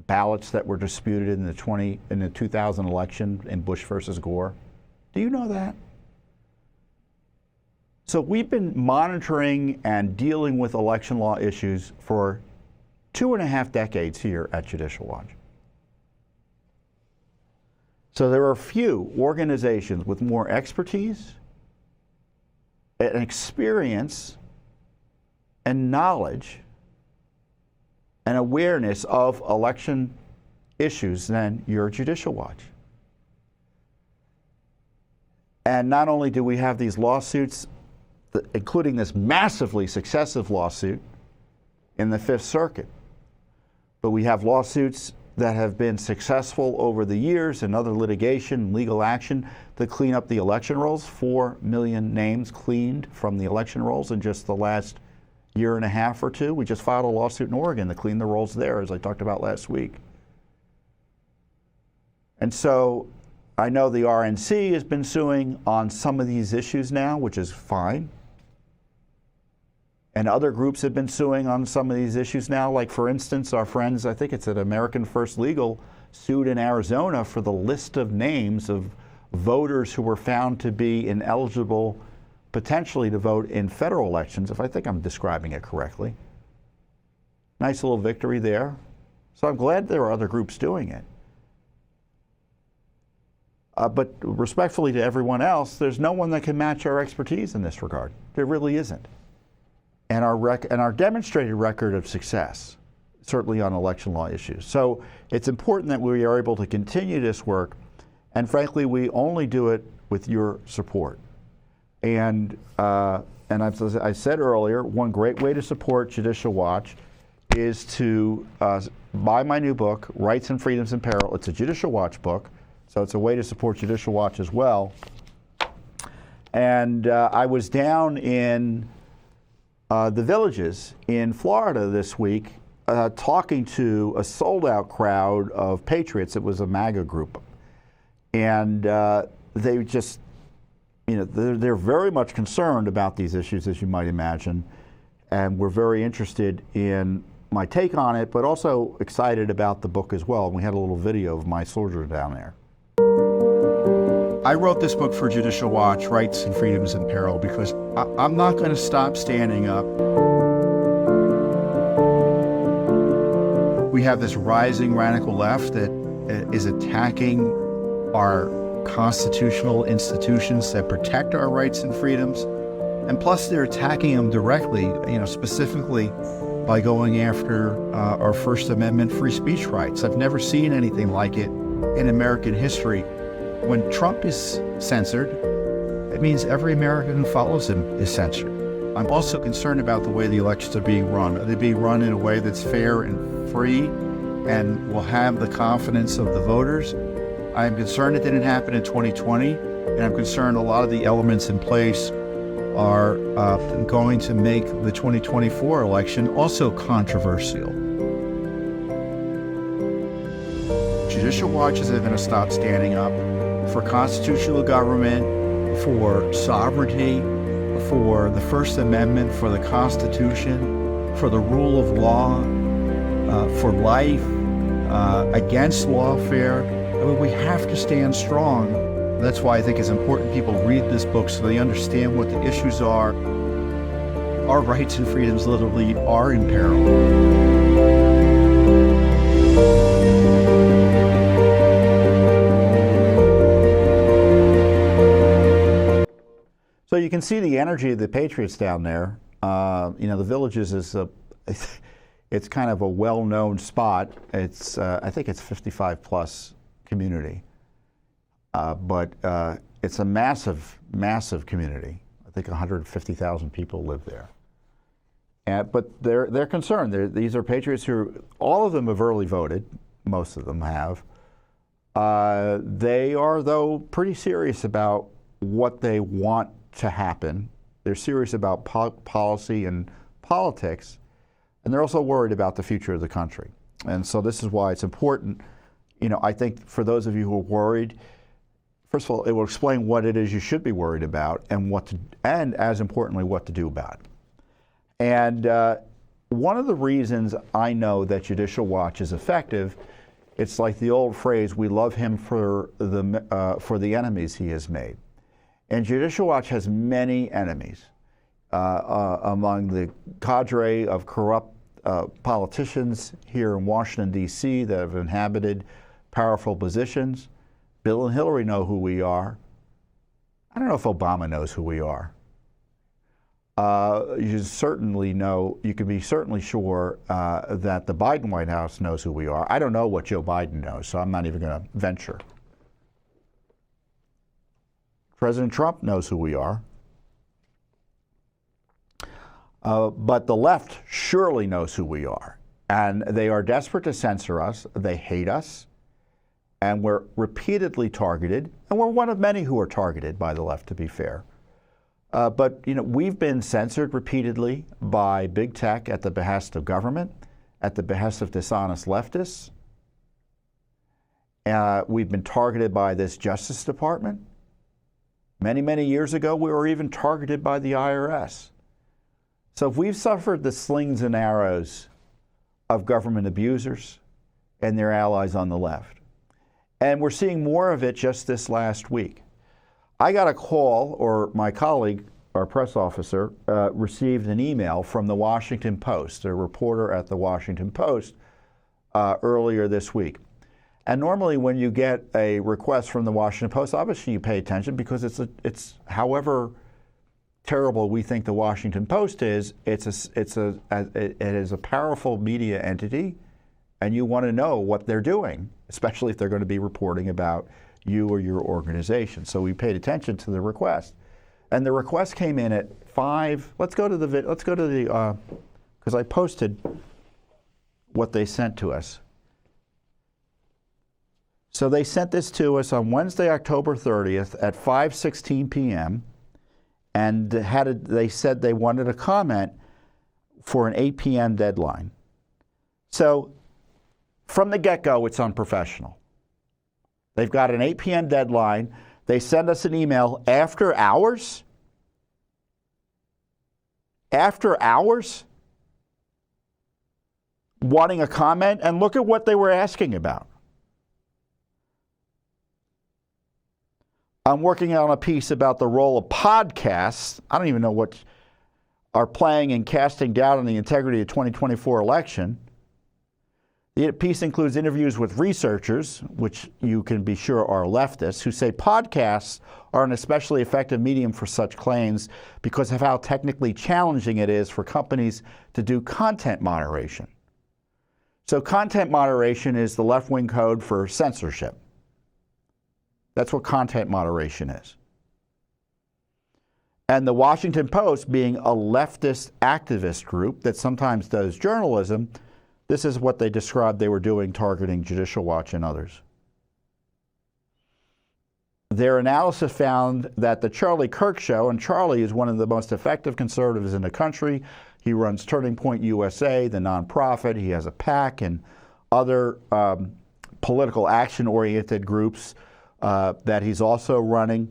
ballots that were disputed in the 2000 election in Bush versus Gore? Do you know that? So we've been monitoring and dealing with election law issues for 2.5 decades here at Judicial Watch. So there are few organizations with more expertise and experience and knowledge and awareness of election issues than your Judicial Watch. And not only do we have these lawsuits, including this massively successive lawsuit in the Fifth Circuit, but we have lawsuits that have been successful over the years and other litigation, legal action to clean up the election rolls. 4 million names cleaned from the election rolls in just the last year and a half or two. We just filed a lawsuit in Oregon to clean the rolls there, as I talked about last week. And so I know the RNC has been suing on some of these issues now, which is fine. And other groups have been suing on some of these issues now. Like, for instance, our friends, I think it's at American First Legal, sued in Arizona for the list of names of voters who were found to be ineligible potentially to vote in federal elections, if I think I'm describing it correctly. Nice little victory there. So I'm glad there are other groups doing it. But respectfully to everyone else, there's no one that can match our expertise in this regard. There really isn't. And our demonstrated record of success, certainly on election law issues. So it's important that we are able to continue this work, and frankly, we only do it with your support. And as I said earlier, one great way to support Judicial Watch is to buy my new book, Rights and Freedoms in Peril. It's a Judicial Watch book, so it's a way to support Judicial Watch as well. And I was down in the Villages in Florida this week talking to a sold-out crowd of patriots. It was a MAGA group. And they just, they're very much concerned about these issues, as you might imagine. And we're very interested in my take on it, but also excited about the book as well. And we had a little video of my soldier down there. I wrote this book for Judicial Watch, Rights and Freedoms in Peril, because I'm not going to stop standing up. We have this rising radical left that is attacking our constitutional institutions that protect our rights and freedoms. And plus they're attacking them directly, specifically by going after our First Amendment free speech rights. I've never seen anything like it in American history. When Trump is censored, it means every American who follows him is censored. I'm also concerned about the way the elections are being run. Are they being run in a way that's fair and free and will have the confidence of the voters? I'm concerned it didn't happen in 2020, and I'm concerned a lot of the elements in place are going to make the 2024 election also controversial. Judicial Watch isn't going to stop standing up for constitutional government, for sovereignty, for the First Amendment, for the Constitution, for the rule of law, for life, against lawfare. I mean, we have to stand strong. That's why I think it's important people read this book so they understand what the issues are. Our rights and freedoms literally are in peril. So you can see the energy of the patriots down there. The Villages is it's kind of a well-known spot. It's I think it's 55+ community, but it's a massive, massive community. I think 150,000 people live there. But they're concerned. These are patriots who, all of them have early voted. Most of them have. They are, though, pretty serious about what they want to happen. They're serious about policy and politics, and they're also worried about the future of the country. And so this is why it's important. I think for those of you who are worried, first of all, it will explain what it is you should be worried about and as importantly, what to do about it. And one of the reasons I know that Judicial Watch is effective, it's like the old phrase, we love him for the enemies he has made. And Judicial Watch has many enemies among the cadre of corrupt politicians here in Washington, D.C. that have inhabited powerful positions. Bill and Hillary know who we are. I don't know if Obama knows who we are. You can be certainly sure that the Biden White House knows who we are. I don't know what Joe Biden knows, so I'm not even going to venture. President Trump knows who we are. But the left surely knows who we are. And they are desperate to censor us. They hate us. And we're repeatedly targeted. And we're one of many who are targeted by the left, to be fair. But we've been censored repeatedly by big tech at the behest of government, at the behest of dishonest leftists. We've been targeted by this Justice Department. Many, many years ago, we were even targeted by the IRS. So if we've suffered the slings and arrows of government abusers and their allies on the left, and we're seeing more of it just this last week. I got a call, or my colleague, our press officer, received an email from the Washington Post, a reporter at the Washington Post, earlier this week. And normally when you get a request from the Washington Post, obviously you pay attention because it's however terrible we think the Washington Post is, it is a powerful media entity, and you want to know what they're doing, especially if they're going to be reporting about you or your organization. So we paid attention to the request, and the request came in at 5. Let's go to the because I posted what they sent to us. So they sent this to us on Wednesday, October 30th at 5:16 p.m. and they said they wanted a comment for an 8 p.m. deadline. So from the get-go, it's unprofessional. They've got an 8 p.m. deadline. They send us an email after hours. After hours? Wanting a comment, and look at what they were asking about. I'm working on a piece about the role of podcasts. I don't even know what are playing in casting doubt on the integrity of the 2024 election. The piece includes interviews with researchers, which you can be sure are leftists, who say podcasts are an especially effective medium for such claims because of how technically challenging it is for companies to do content moderation. So content moderation is the left-wing code for censorship. That's what content moderation is. And the Washington Post, being a leftist activist group that sometimes does journalism, this is what they described they were doing, targeting Judicial Watch and others. Their analysis found that the Charlie Kirk Show, and Charlie is one of the most effective conservatives in the country. He runs Turning Point USA, the nonprofit. He has a PAC and other political action-oriented groups that he's also running.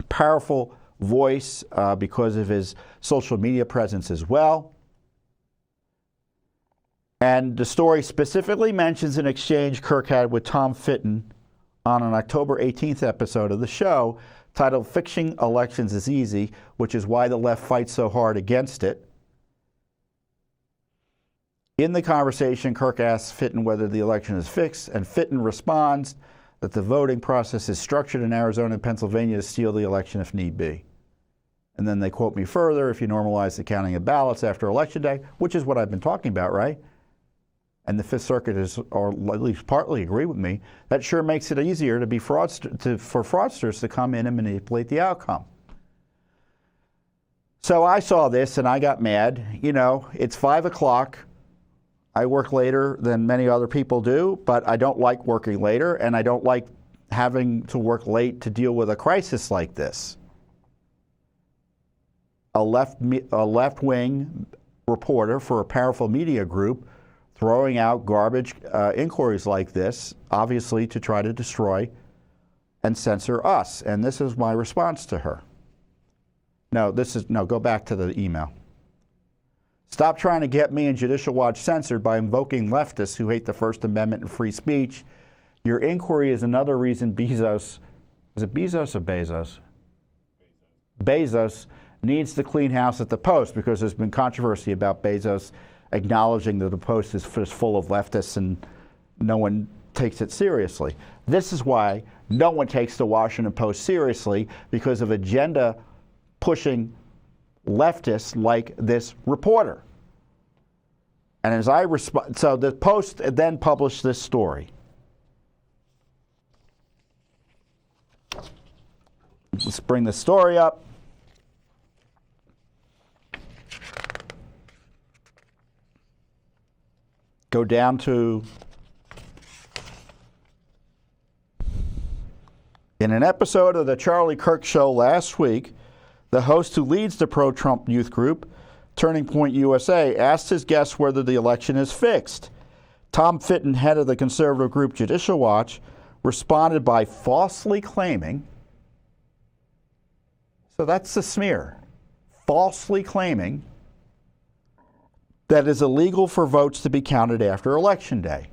Powerful voice because of his social media presence as well. And the story specifically mentions an exchange Kirk had with Tom Fitton on an October 18th episode of the show titled "Fixing Elections is Easy," which is why the left fights so hard against it. In the conversation, Kirk asks Fitton whether the election is fixed, and Fitton responds that the voting process is structured in Arizona and Pennsylvania to steal the election if need be. And then they quote me further, if you normalize the counting of ballots after Election Day, which is what I've been talking about, right? And the Fifth Circuit or at least partly agree with me, that sure makes it easier for fraudsters to come in and manipulate the outcome. So I saw this and I got mad. You know, it's 5 o'clock. I work later than many other people do, but I don't like working later, and I don't like having to work late to deal with a crisis like this. A left-wing reporter for a powerful media group throwing out garbage inquiries like this, obviously to try to destroy and censor us. And this is my response to her. No, go back to the email. Stop trying to get me and Judicial Watch censored by invoking leftists who hate the First Amendment and free speech. Your inquiry is another reason Bezos, is it Bezos or Bezos? Bezos needs to clean house at the Post, because there's been controversy about Bezos acknowledging that the Post is full of leftists and no one takes it seriously. This is why no one takes the Washington Post seriously, because of agenda pushing leftists like this reporter. And as I respond, so the Post then published this story. Let's bring the story up. Go down to, in an episode of the Charlie Kirk Show last week, the host who leads the pro-Trump youth group, Turning Point USA, asked his guests whether the election is fixed. Tom Fitton, head of the conservative group Judicial Watch, responded by falsely claiming, so that's the smear, falsely claiming that it is illegal for votes to be counted after Election Day.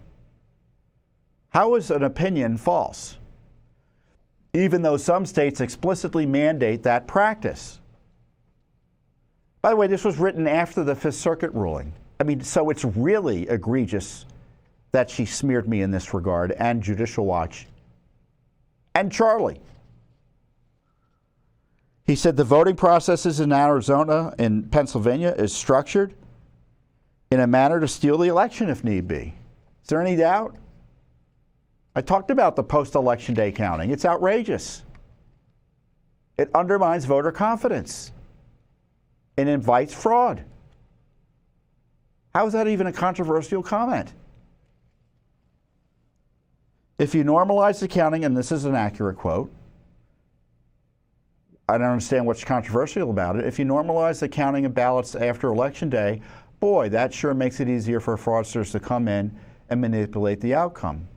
How is an opinion false, even though some states explicitly mandate that practice? By the way, this was written after the Fifth Circuit ruling. I mean, so it's really egregious that she smeared me in this regard, and Judicial Watch, and Charlie. He said the voting processes in Arizona and Pennsylvania is structured in a manner to steal the election if need be. Is there any doubt? I talked about the post-election day counting. It's outrageous. It undermines voter confidence. It invites fraud. How is that even a controversial comment? If you normalize the counting, and this is an accurate quote, I don't understand what's controversial about it. If you normalize the counting of ballots after Election Day, boy, that sure makes it easier for fraudsters to come in and manipulate the outcome.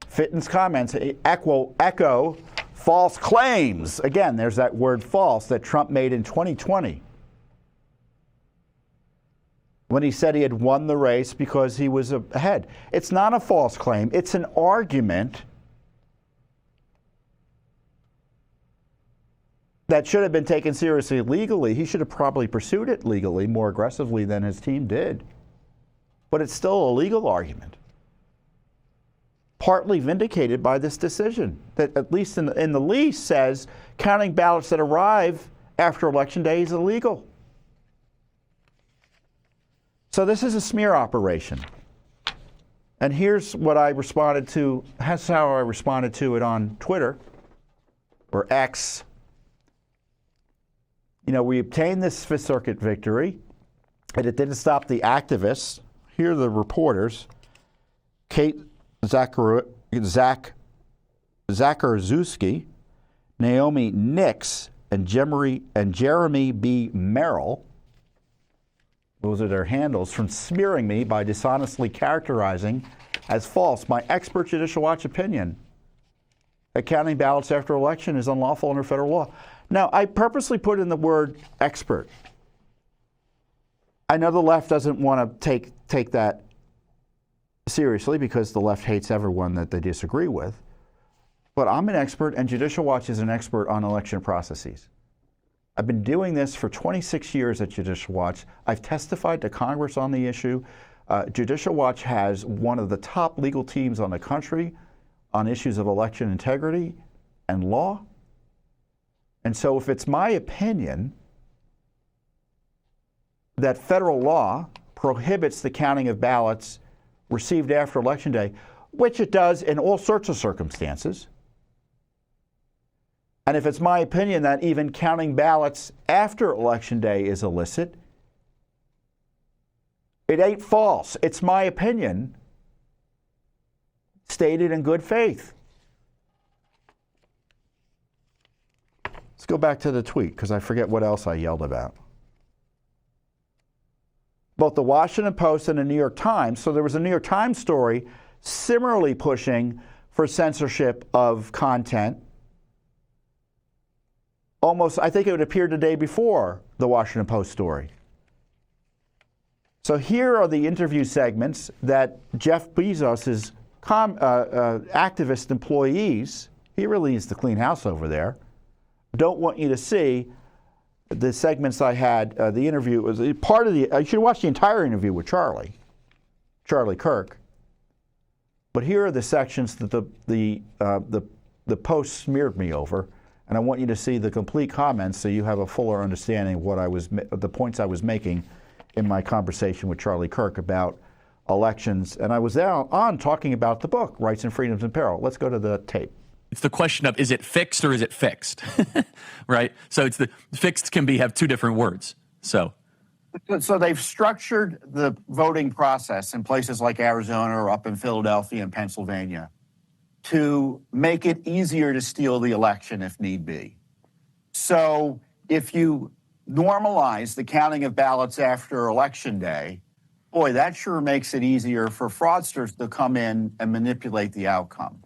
Fitton's comments echo false claims. Again, there's that word false that Trump made in 2020 when he said he had won the race because he was ahead. It's not a false claim. It's an argument that should have been taken seriously legally. He should have probably pursued it legally more aggressively than his team did. But it's still a legal argument, partly vindicated by this decision that, at least in the least, says counting ballots that arrive after Election Day is illegal. So this is a smear operation. And here's what I responded to, that's how I responded to it on Twitter, or X. You know, we obtained this Fifth Circuit victory, and it didn't stop the activists. Here are the reporters: Kate Zakarzewski, Naomi Nix, and Jeremy B. Merrill. Those are their handles, from smearing me by dishonestly characterizing as false my expert Judicial Watch opinion that counting ballots after election is unlawful under federal law. Now, I purposely put in the word expert. I know the left doesn't want to take that seriously because the left hates everyone that they disagree with. But I'm an expert, and Judicial Watch is an expert on election processes. I've been doing this for 26 years at Judicial Watch. I've testified to Congress on the issue. Judicial Watch has one of the top legal teams on the country on issues of election integrity and law. And so if it's my opinion that federal law prohibits the counting of ballots received after Election Day, which it does in all sorts of circumstances, and if it's my opinion that even counting ballots after Election Day is illicit, it ain't false. It's my opinion stated in good faith. Let's go back to the tweet because I forget what else I yelled about. both the Washington Post and the New York Times. So there was a New York Times story similarly pushing for censorship of content. Almost, I think it would appear the day before the Washington Post story. So here are the interview segments that Jeff Bezos's activist employees, he really needs to clean house over there, don't want you to see. The segments I had, the interview was part of the, you should watch the entire interview with Charlie Kirk. But here are the sections that the Post smeared me over, and I want you to see the complete comments so you have a fuller understanding of what the points I was making in my conversation with Charlie Kirk about elections. And I was on talking about the book, Rights and Freedoms in Peril. Let's go to the tape. It's the question of, is it fixed or is it fixed? Right? So it's the fixed can have two different words. So they've structured the voting process in places like Arizona or up in Philadelphia and Pennsylvania to make it easier to steal the election if need be. So if you normalize the counting of ballots after Election Day, boy, that sure makes it easier for fraudsters to come in and manipulate the outcome.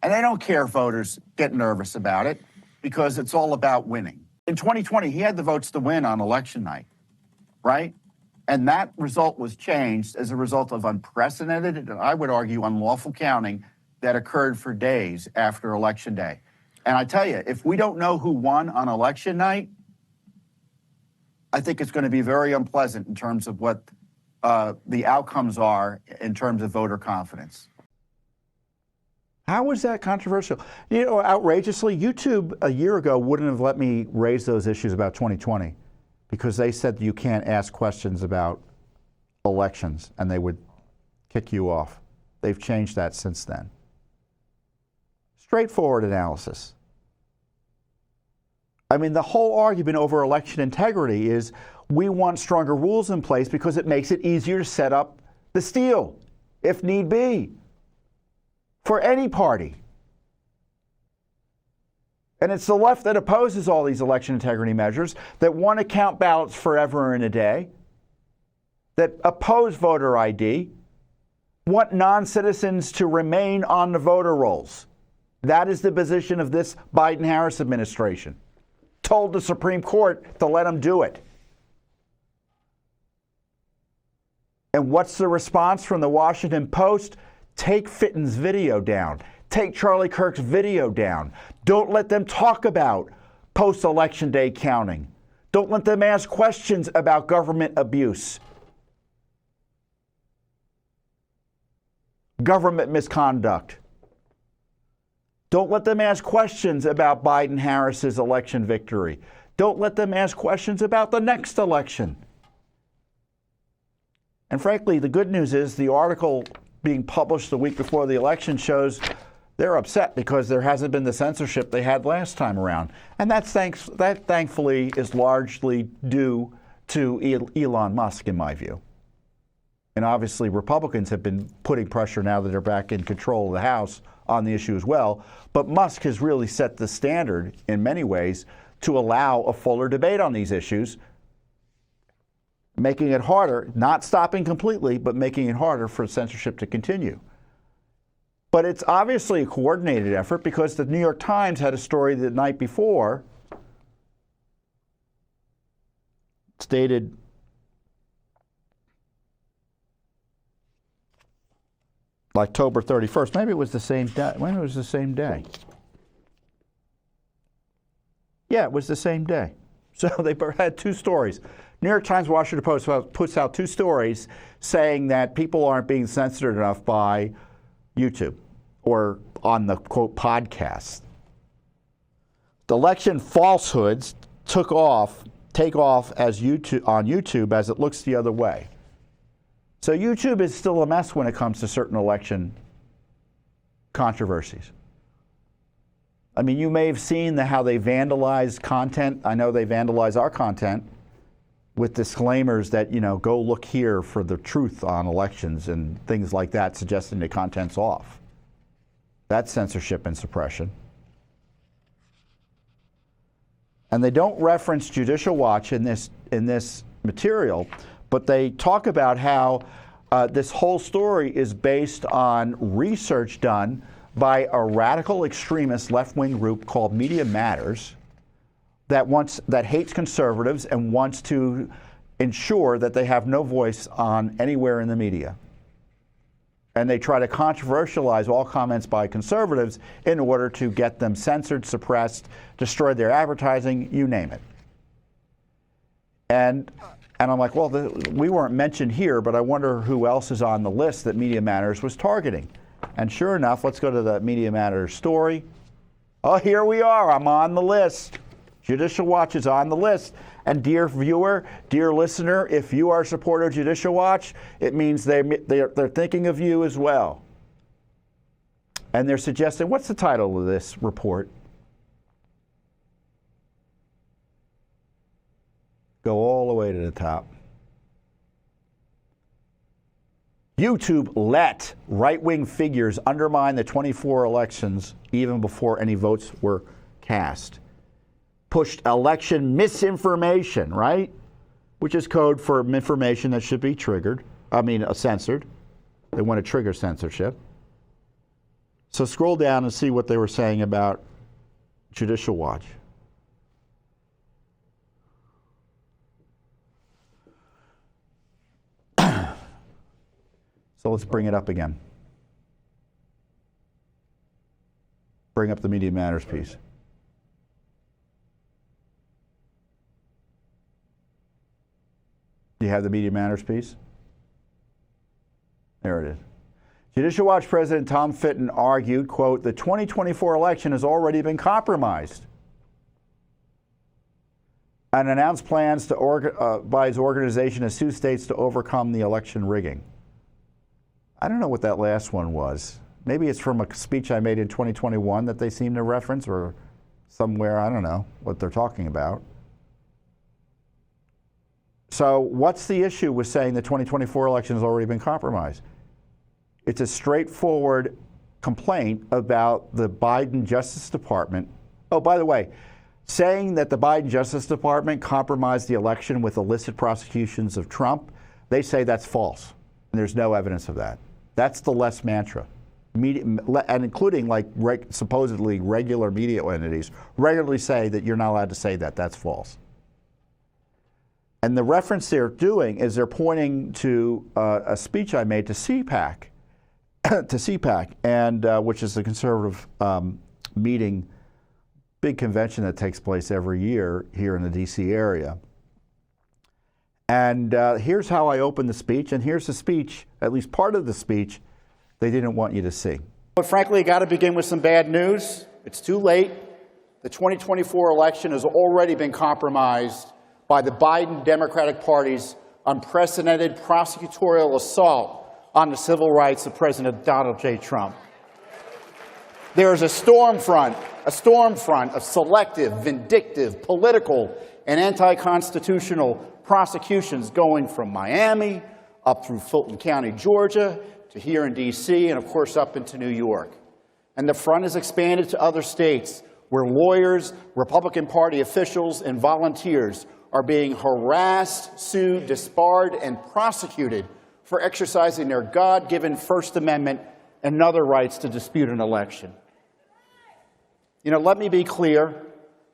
And they don't care if voters get nervous about it because it's all about winning. In 2020, he had the votes to win on election night, right? And that result was changed as a result of unprecedented, and I would argue unlawful counting that occurred for days after Election Day. And I tell you, if we don't know who won on election night, I think it's going to be very unpleasant in terms of what the outcomes are in terms of voter confidence. How was that controversial? You know, outrageously, YouTube a year ago wouldn't have let me raise those issues about 2020 because they said you can't ask questions about elections and they would kick you off. They've changed that since then. Straightforward analysis. I mean, the whole argument over election integrity is we want stronger rules in place because it makes it easier to set up the steal, if need be, for any party. And it's the left that opposes all these election integrity measures, that want to count ballots forever and a day, that oppose voter ID, want non-citizens to remain on the voter rolls. That is the position of this Biden-Harris administration. Told the Supreme Court to let them do it. And what's the response from the Washington Post? Take Fitton's video down. Take Charlie Kirk's video down. Don't let them talk about post-election day counting. Don't let them ask questions about government abuse, government misconduct. Don't let them ask questions about Biden-Harris's election victory. Don't let them ask questions about the next election. And frankly, the good news is the article being published the week before the election shows they're upset because there hasn't been the censorship they had last time around. And that thankfully is largely due to Elon Musk, in my view. And obviously Republicans have been putting pressure now that they're back in control of the House on the issue as well. But Musk has really set the standard in many ways to allow a fuller debate on these issues, making it harder, not stopping completely, but making it harder for censorship to continue. But it's obviously a coordinated effort because the New York Times had a story the night before stated October 31st. Maybe it was the same day. When it was the same day. Yeah, it was the same day. So they had two stories. New York Times, Washington Post puts out two stories saying that people aren't being censored enough by YouTube or on the, quote, podcast. The election falsehoods take off as on YouTube as it looks the other way. So YouTube is still a mess when it comes to certain election controversies. I mean, you may have seen how they vandalize content. I know they vandalize our content with disclaimers that, you know, go look here for the truth on elections and things like that, suggesting the content's off. That's censorship and suppression. And they don't reference Judicial Watch in this material, but they talk about how this whole story is based on research done by a radical extremist left-wing group called Media Matters that hates conservatives and wants to ensure that they have no voice on anywhere in the media. And they try to controversialize all comments by conservatives in order to get them censored, suppressed, destroy their advertising, you name it. And I'm like, well, we weren't mentioned here, but I wonder who else is on the list that Media Matters was targeting. And sure enough, let's go to the Media Matters story. Oh, here we are. I'm on the list. Judicial Watch is on the list. And dear viewer, dear listener, if you are a supporter of Judicial Watch, it means they're thinking of you as well. And they're suggesting, what's the title of this report? Go all the way to the top. YouTube let right-wing figures undermine the 24 elections even before any votes were cast. Pushed election misinformation, right? Which is code for information that should be censored. They want to trigger censorship. So scroll down and see what they were saying about Judicial Watch. So let's bring it up again. Bring up the Media Matters piece. Do you have the Media Matters piece? There it is. Judicial Watch President Tom Fitton argued, quote, the 2024 election has already been compromised, and announced plans by his organization to sue states to overcome the election rigging. I don't know what that last one was. Maybe it's from a speech I made in 2021 that they seem to reference, or somewhere, I don't know what they're talking about. So what's the issue with saying the 2024 election has already been compromised? It's a straightforward complaint about the Biden Justice Department. Oh, by the way, saying that the Biden Justice Department compromised the election with illicit prosecutions of Trump, they say that's false. And there's no evidence of that. That's the left mantra. Media, and including supposedly regular media entities, regularly say that you're not allowed to say that. That's false. And the reference they're doing is they're pointing to a speech I made to CPAC, and which is the conservative meeting, big convention that takes place every year here in the D.C. area. And here's how I opened the speech, and here's the speech, at least part of the speech, they didn't want you to see. But frankly, I got to begin with some bad news. It's too late. The 2024 election has already been compromised by the Biden Democratic Party's unprecedented prosecutorial assault on the civil rights of President Donald J. Trump. There is a storm front of selective, vindictive, political, and anti-constitutional prosecutions going from Miami up through Fulton County, Georgia, to here in D.C., and of course up into New York. And the front has expanded to other states where lawyers, Republican Party officials, and volunteers are being harassed, sued, disbarred, and prosecuted for exercising their God-given First Amendment and other rights to dispute an election. You know, let me be clear.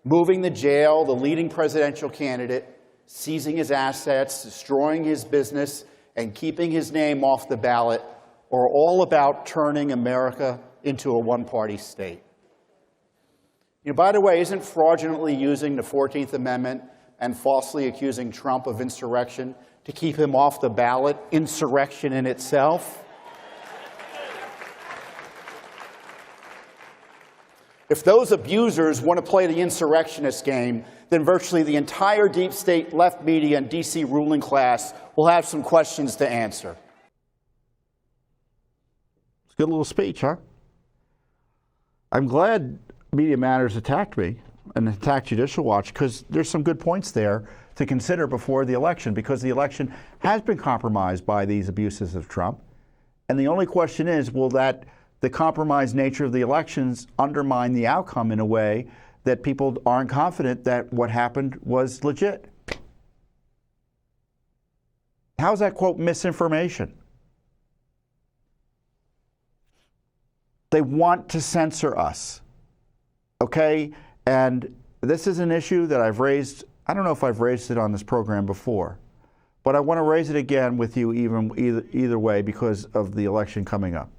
Moving to jail the leading presidential candidate, seizing his assets, destroying his business, and keeping his name off the ballot are all about turning America into a one-party state. You know, by the way, isn't fraudulently using the 14th Amendment and falsely accusing Trump of insurrection to keep him off the ballot insurrection in itself? If those abusers want to play the insurrectionist game, then virtually the entire deep state left media and D.C. ruling class will have some questions to answer. It's a good little speech, huh? I'm glad Media Matters attacked me and attacked Judicial Watch, because there's some good points there to consider before the election, because the election has been compromised by these abuses of Trump. And the only question is, will the compromised nature of the elections undermine the outcome in a way that people aren't confident that what happened was legit? How's that, quote, misinformation? They want to censor us, okay? And this is an issue that I've raised. I don't know if I've raised it on this program before, but I want to raise it again with you either way because of the election coming up.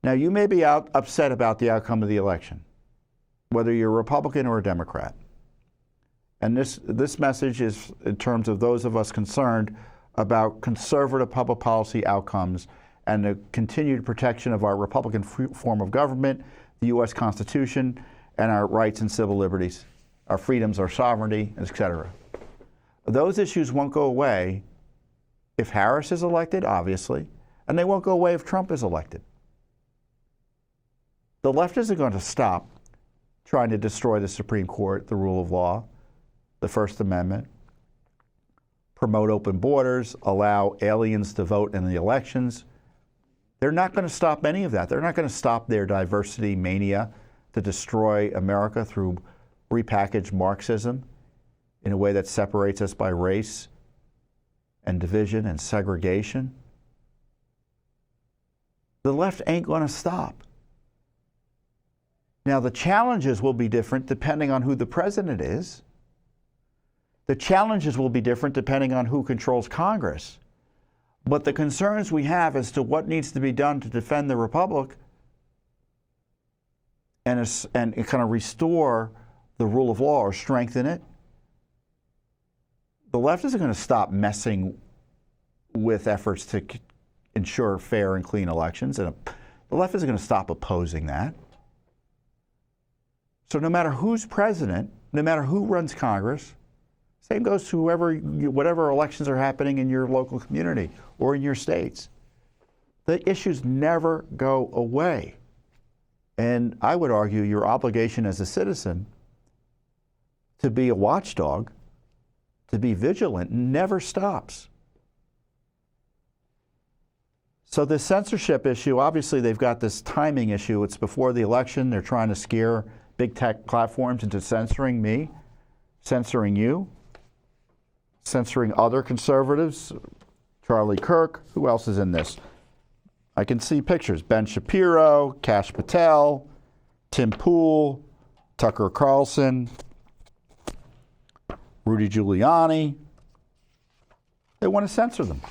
Now, you may be upset about the outcome of the election, whether you're a Republican or a Democrat. And this message is in terms of those of us concerned about conservative public policy outcomes and the continued protection of our Republican form of government, the U.S. Constitution, and our rights and civil liberties, our freedoms, our sovereignty, etc. Those issues won't go away if Harris is elected, obviously, and they won't go away if Trump is elected. The left isn't going to stop trying to destroy the Supreme Court, the rule of law, the First Amendment, promote open borders, allow aliens to vote in the elections. They're not going to stop any of that. They're not going to stop their diversity mania to destroy America through repackaged Marxism in a way that separates us by race and division and segregation. The left ain't going to stop. Now, the challenges will be different depending on who the president is. The challenges will be different depending on who controls Congress. But the concerns we have as to what needs to be done to defend the republic and kind of restore the rule of law or strengthen it, the left isn't going to stop messing with efforts to ensure fair and clean elections. And the left isn't going to stop opposing that. So no matter who's president, no matter who runs Congress, same goes to whatever elections are happening in your local community or in your states. The issues never go away. And I would argue your obligation as a citizen to be a watchdog, to be vigilant, never stops. So this censorship issue, obviously they've got this timing issue. It's before the election. They're trying to scare big tech platforms into censoring me, censoring you, censoring other conservatives, Charlie Kirk. Who else is in this? I can see pictures. Ben Shapiro, Kash Patel, Tim Pool, Tucker Carlson, Rudy Giuliani. They want to censor them.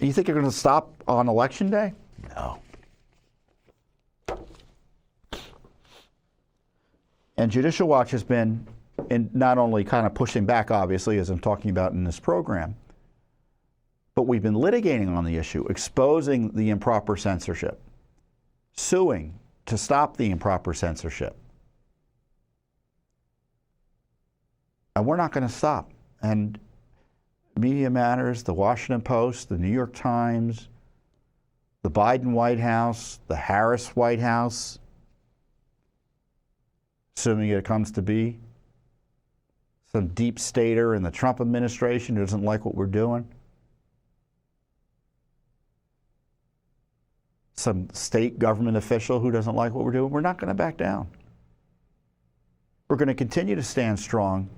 You think you're going to stop on Election Day? No. And Judicial Watch has been in not only kind of pushing back, obviously, as I'm talking about in this program, but we've been litigating on the issue, exposing the improper censorship, suing to stop the improper censorship. And we're not going to stop. And Media Matters, the Washington Post, the New York Times, the Biden White House, the Harris White House, assuming it comes to be, some deep stater in the Trump administration who doesn't like what we're doing, some state government official who doesn't like what we're doing, we're not going to back down. We're going to continue to stand strong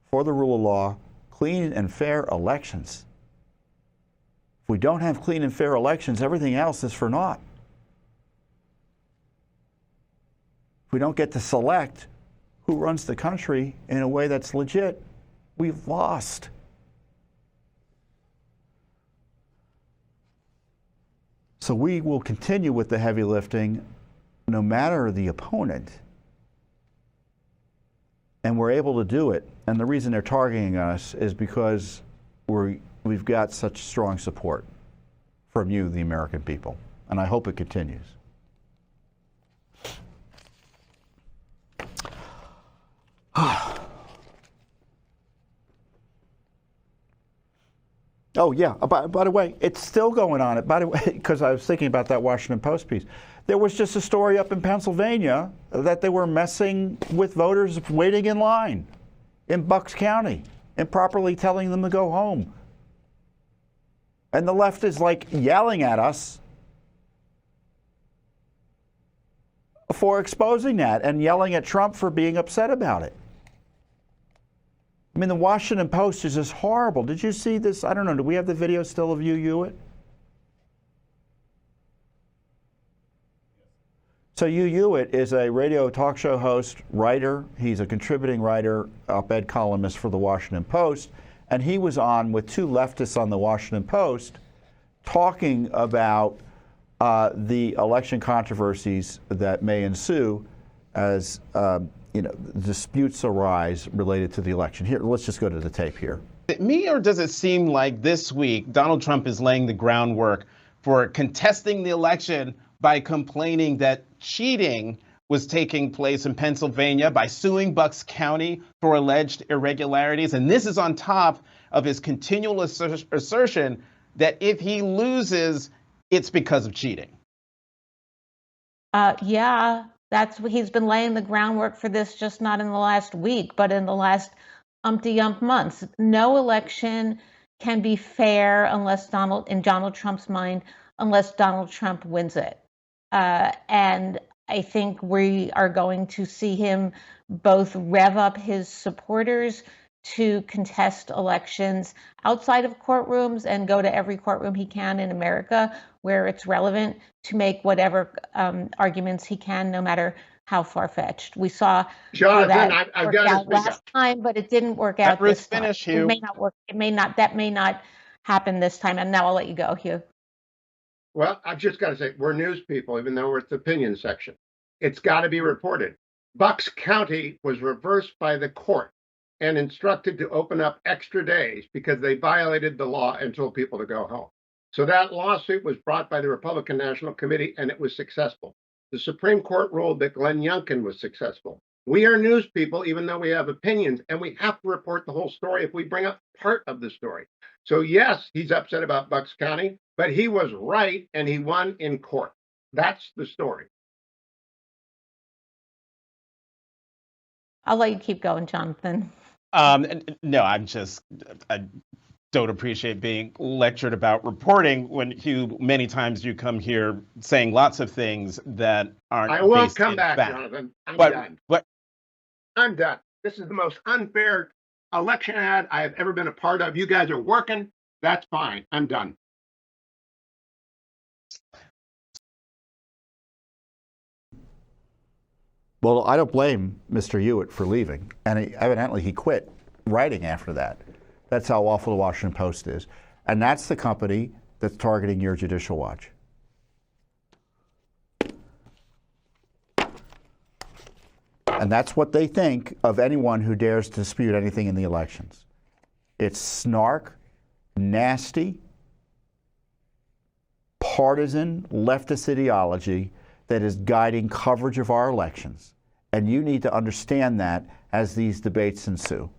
for the rule of law, clean and fair elections. If we don't have clean and fair elections, everything else is for naught. If we don't get to select who runs the country in a way that's legit, we've lost. So we will continue with the heavy lifting no matter the opponent. And we're able to do it. And the reason they're targeting us is because we've got such strong support from you, the American people. And I hope it continues. Oh, yeah. By the way, it's still going on. By the way, because I was thinking about that Washington Post piece. There was just a story up in Pennsylvania that they were messing with voters waiting in line in Bucks County, improperly telling them to go home. And the left is like yelling at us for exposing that and yelling at Trump for being upset about it. mean, the Washington Post is just horrible. Did you see this? I don't know. Do we have the video still of you, Hewitt? So Hugh Hewitt is a radio talk show host, writer. He's a contributing writer, op-ed columnist for the Washington Post. And he was on with two leftists on the Washington Post talking about the election controversies that may ensue as disputes arise related to the election. Here, let's just go to the tape here. Me, or does it seem like this week Donald Trump is laying the groundwork for contesting the election by complaining that cheating was taking place in Pennsylvania by suing Bucks County for alleged irregularities? And this is on top of his continual assertion that if he loses, it's because of cheating. Yeah, that's what he's been laying the groundwork for this, just not in the last week, but in the last umpty-ump months. No election can be fair in Donald Trump's mind, unless Donald Trump wins it. And I think we are going to see him both rev up his supporters to contest elections outside of courtrooms and go to every courtroom he can in America where it's relevant to make whatever arguments he can, no matter how far-fetched. We saw Jonathan, that I've work got out last time, but it didn't work out this time. Finish, Hugh. It may not work. That may not happen this time. And now I'll let you go, Hugh. Well, I've just got to say, we're news people, even though we're at the opinion section. It's got to be reported. Bucks County was reversed by the court and instructed to open up extra days because they violated the law and told people to go home. So that lawsuit was brought by the Republican National Committee, and it was successful. The Supreme Court ruled that Glenn Youngkin was successful. We are news people, even though we have opinions, and we have to report the whole story if we bring up part of the story. So yes, he's upset about Bucks County, but he was right, and he won in court. That's the story. I'll let you keep going, Jonathan. No, I don't appreciate being lectured about reporting when, Hugh, many times you come here saying lots of things that aren't. I won't based come in back, fact. Jonathan. I'm But- done. but- I'm done. This is the most unfair election ad I have ever been a part of. You guys are working. That's fine. I'm done. Well, I don't blame Mr. Hewitt for leaving, and evidently he quit writing after that. That's how awful the Washington Post is. And that's the company that's targeting your Judicial Watch. And that's what they think of anyone who dares to dispute anything in the elections. It's snark, nasty, partisan leftist ideology that is guiding coverage of our elections. And you need to understand that as these debates ensue.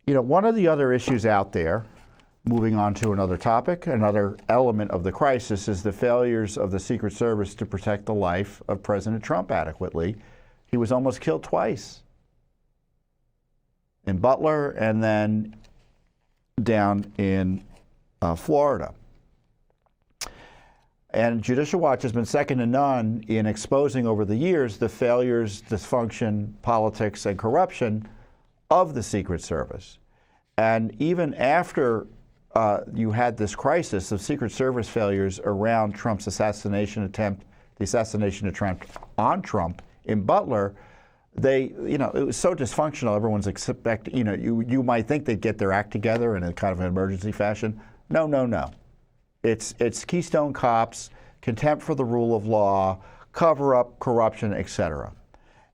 You know, one of the other issues out there, moving on to another topic, another element of the crisis, is the failures of the Secret Service to protect the life of President Trump adequately. He was almost killed twice, in Butler and then down in Florida. And Judicial Watch has been second to none in exposing over the years the failures, dysfunction, politics, and corruption of the Secret Service. And even after you had this crisis of Secret Service failures around Trump's assassination attempt, the assassination attempt on Trump in Butler, it was so dysfunctional, everyone's expecting, you might think they'd get their act together in a kind of an emergency fashion. No. It's Keystone Cops, contempt for the rule of law, cover-up, corruption, etc.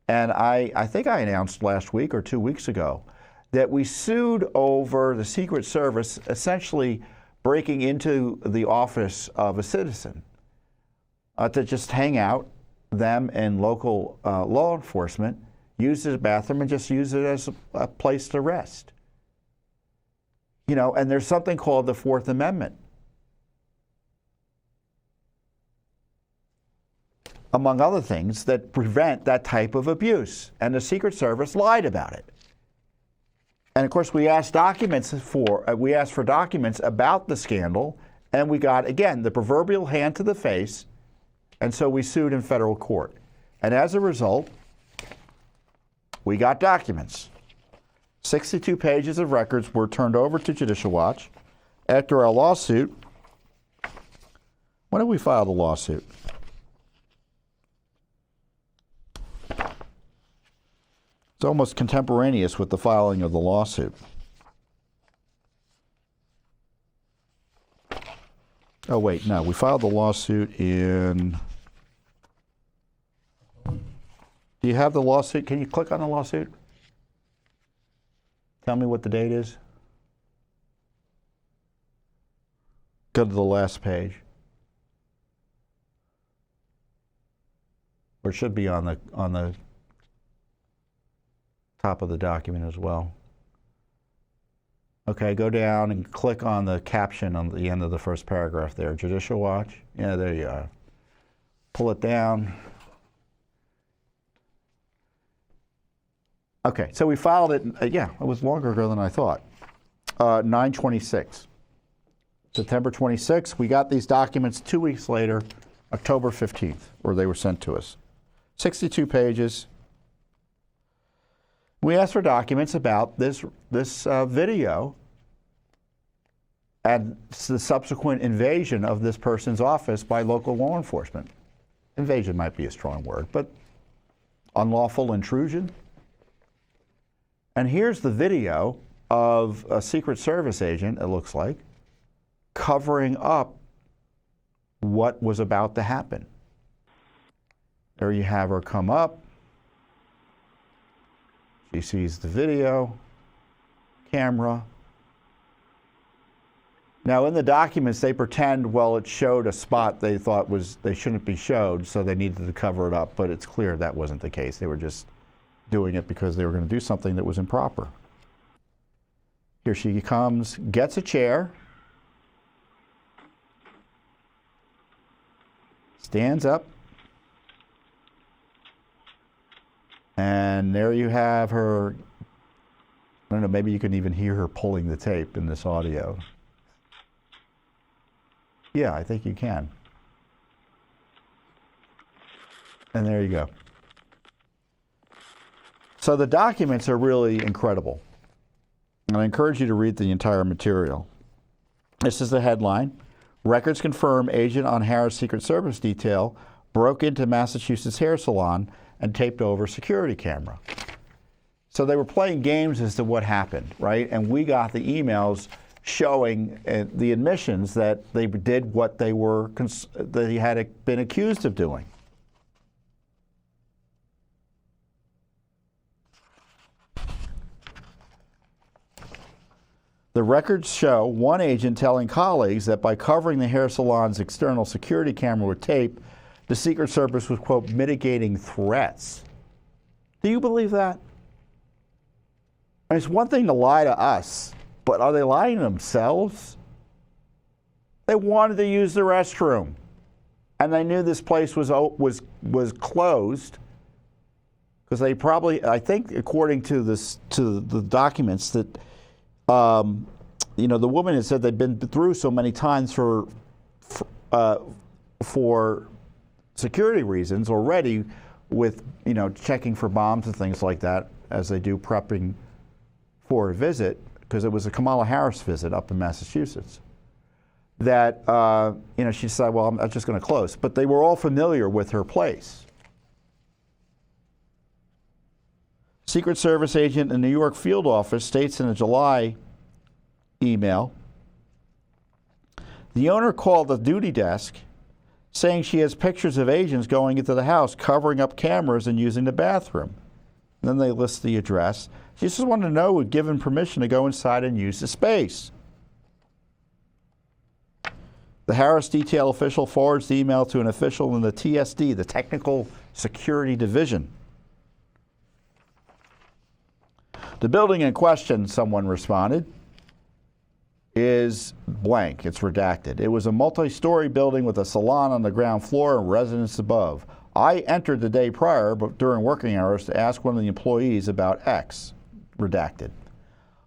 And I think I announced last week or 2 weeks ago that we sued over the Secret Service essentially breaking into the office of a citizen to just hang out, them and local law enforcement, use it as a bathroom and just use it as a place to rest. And there's something called the Fourth Amendment, among other things, that prevent that type of abuse. And the Secret Service lied about it. And of course, we asked for documents about the scandal, and we got, again, the proverbial hand to the face, and so we sued in federal court. And as a result, we got documents. 62 pages of records were turned over to Judicial Watch after our lawsuit. When did we file the lawsuit? It's almost contemporaneous with the filing of the lawsuit. Oh, wait, no, we filed the lawsuit in... Do you have the lawsuit? Can you click on the lawsuit? Tell me what the date is. Go to the last page. Or it should be on the top of the document as well. Okay, go down and click on the caption on the end of the first paragraph there. Judicial Watch. Yeah, there you are. Pull it down. Okay, so we filed it. Yeah, it was longer ago than I thought. 9/26. September 26th. We got these documents 2 weeks later, October 15th, or they were sent to us. 62 pages. We asked for documents about this video and the subsequent invasion of this person's office by local law enforcement. Invasion might be a strong word, but unlawful intrusion. And here's the video of a Secret Service agent, it looks like, covering up what was about to happen. There you have her come up. She sees the video, camera. Now in the documents they pretend, well, it showed a spot they thought they shouldn't be showed, so they needed to cover it up, but it's clear that wasn't the case. They were just doing it because they were going to do something that was improper. Here she comes, gets a chair, stands up, and there you have her. I don't know, maybe you can even hear her pulling the tape in this audio. Yeah, I think you can. And there you go. So the documents are really incredible. And I encourage you to read the entire material. This is the headline. Records confirm agent on Harris Secret Service detail broke into Massachusetts hair salon and taped over security camera. So they were playing games as to what happened, right? And we got the emails showing the admissions that they did what they were that he had been accused of doing. The records show one agent telling colleagues that by covering the hair salon's external security camera with tape, the Secret Service was, quote, mitigating threats. Do you believe that? I mean, it's one thing to lie to us, but are they lying to themselves? They wanted to use the restroom, and they knew this place was closed because they probably, I think, according to the documents that. The woman had said they'd been through so many times for security reasons already with, checking for bombs and things like that as they do prepping for a visit, because it was a Kamala Harris visit up in Massachusetts, that, she said, well, I'm just going to close. But they were all familiar with her place. Secret Service agent in New York field office states in a July email, the owner called the duty desk saying she has pictures of agents going into the house, covering up cameras and using the bathroom. And then they list the address. She just wanted to know who had given permission to go inside and use the space. The Harris detail official forwards the email to an official in the TSD, the Technical Security Division. The building in question, someone responded, is blank. It's redacted. It was a multi-story building with a salon on the ground floor and residence above. I entered the day prior, but during working hours, to ask one of the employees about X. Redacted.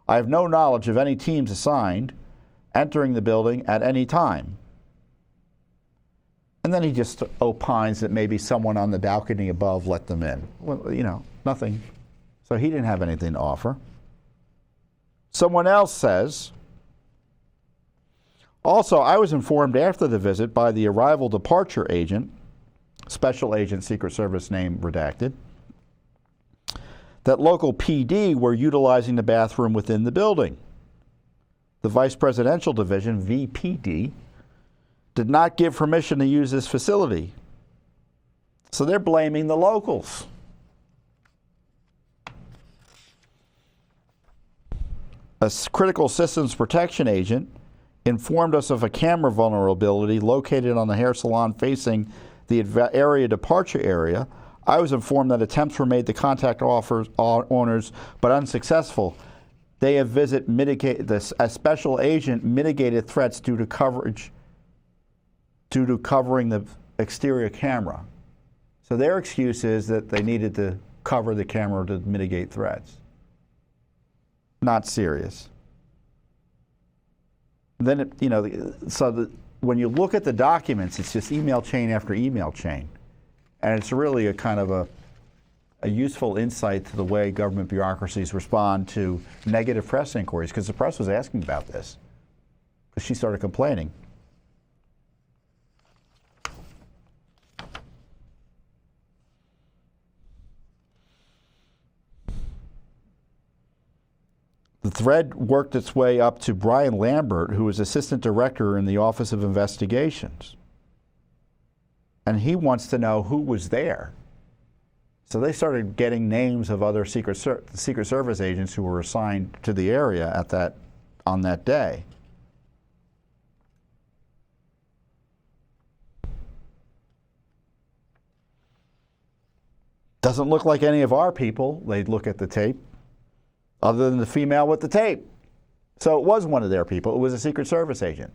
I have no knowledge of any teams assigned entering the building at any time. And then he just opines that maybe someone on the balcony above let them in. Well, nothing So he didn't have anything to offer. Someone else says, also, I was informed after the visit by the arrival departure agent, Special Agent Secret Service name redacted, that local PD were utilizing the bathroom within the building. The Vice Presidential Division, VPD, did not give permission to use this facility. So they're blaming the locals. A critical systems protection agent informed us of a camera vulnerability located on the hair salon facing the area departure area. I was informed that attempts were made to contact owners, but unsuccessful. They have a special agent mitigated threats due to covering the exterior camera. So their excuse is that they needed to cover the camera to mitigate threats. Not serious. Then, when you look at the documents, it's just email chain after email chain. And it's really a kind of a useful insight to the way government bureaucracies respond to negative press inquiries, because the press was asking about this, because she started complaining. The thread worked its way up to Brian Lambert, who was Assistant Director in the Office of Investigations. And he wants to know who was there. So they started getting names of other Secret Service agents who were assigned to the area on that day. Doesn't look like any of our people. They'd look at the tape, other than the female with the tape. So it was one of their people. It was a Secret Service agent.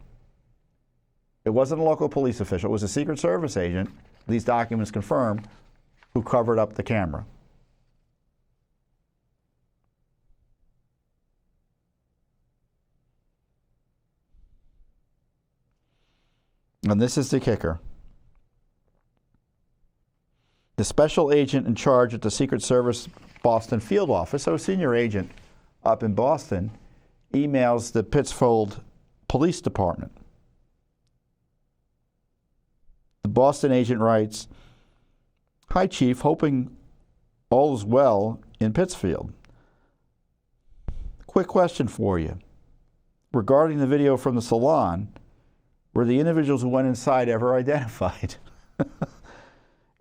It wasn't a local police official. It was a Secret Service agent, these documents confirm, who covered up the camera. And this is the kicker. The special agent in charge at the Secret Service Boston field office, so a senior agent up in Boston, emails the Pittsfield Police Department. The Boston agent writes, "Hi, Chief, hoping all is well in Pittsfield. Quick question for you. Regarding the video from the salon, were the individuals who went inside ever identified?"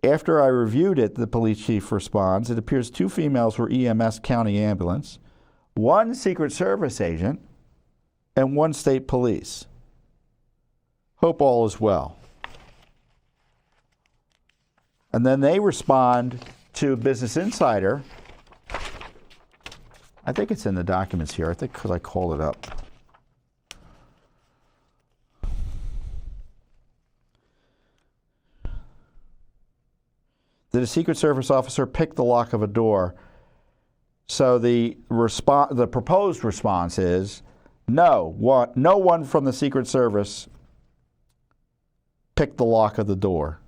After I reviewed it, the police chief responds, it appears 2 females were EMS county ambulance, 1 Secret Service agent, and 1 state police. Hope all is well. And then they respond to Business Insider. I think it's in the documents here. I think because I called it up. Did a Secret Service officer pick the lock of a door? So the proposed response is no. No one from the Secret Service picked the lock of the door.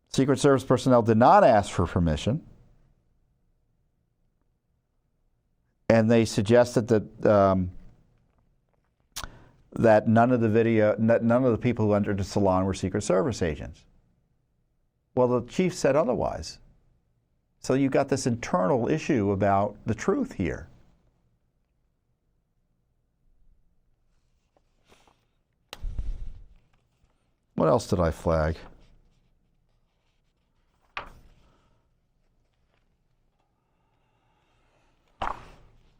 Secret Service personnel did not ask for permission, and they suggested that that none of the people who entered the salon were Secret Service agents. Well, the chief said otherwise. So you've got this internal issue about the truth here. What else did I flag?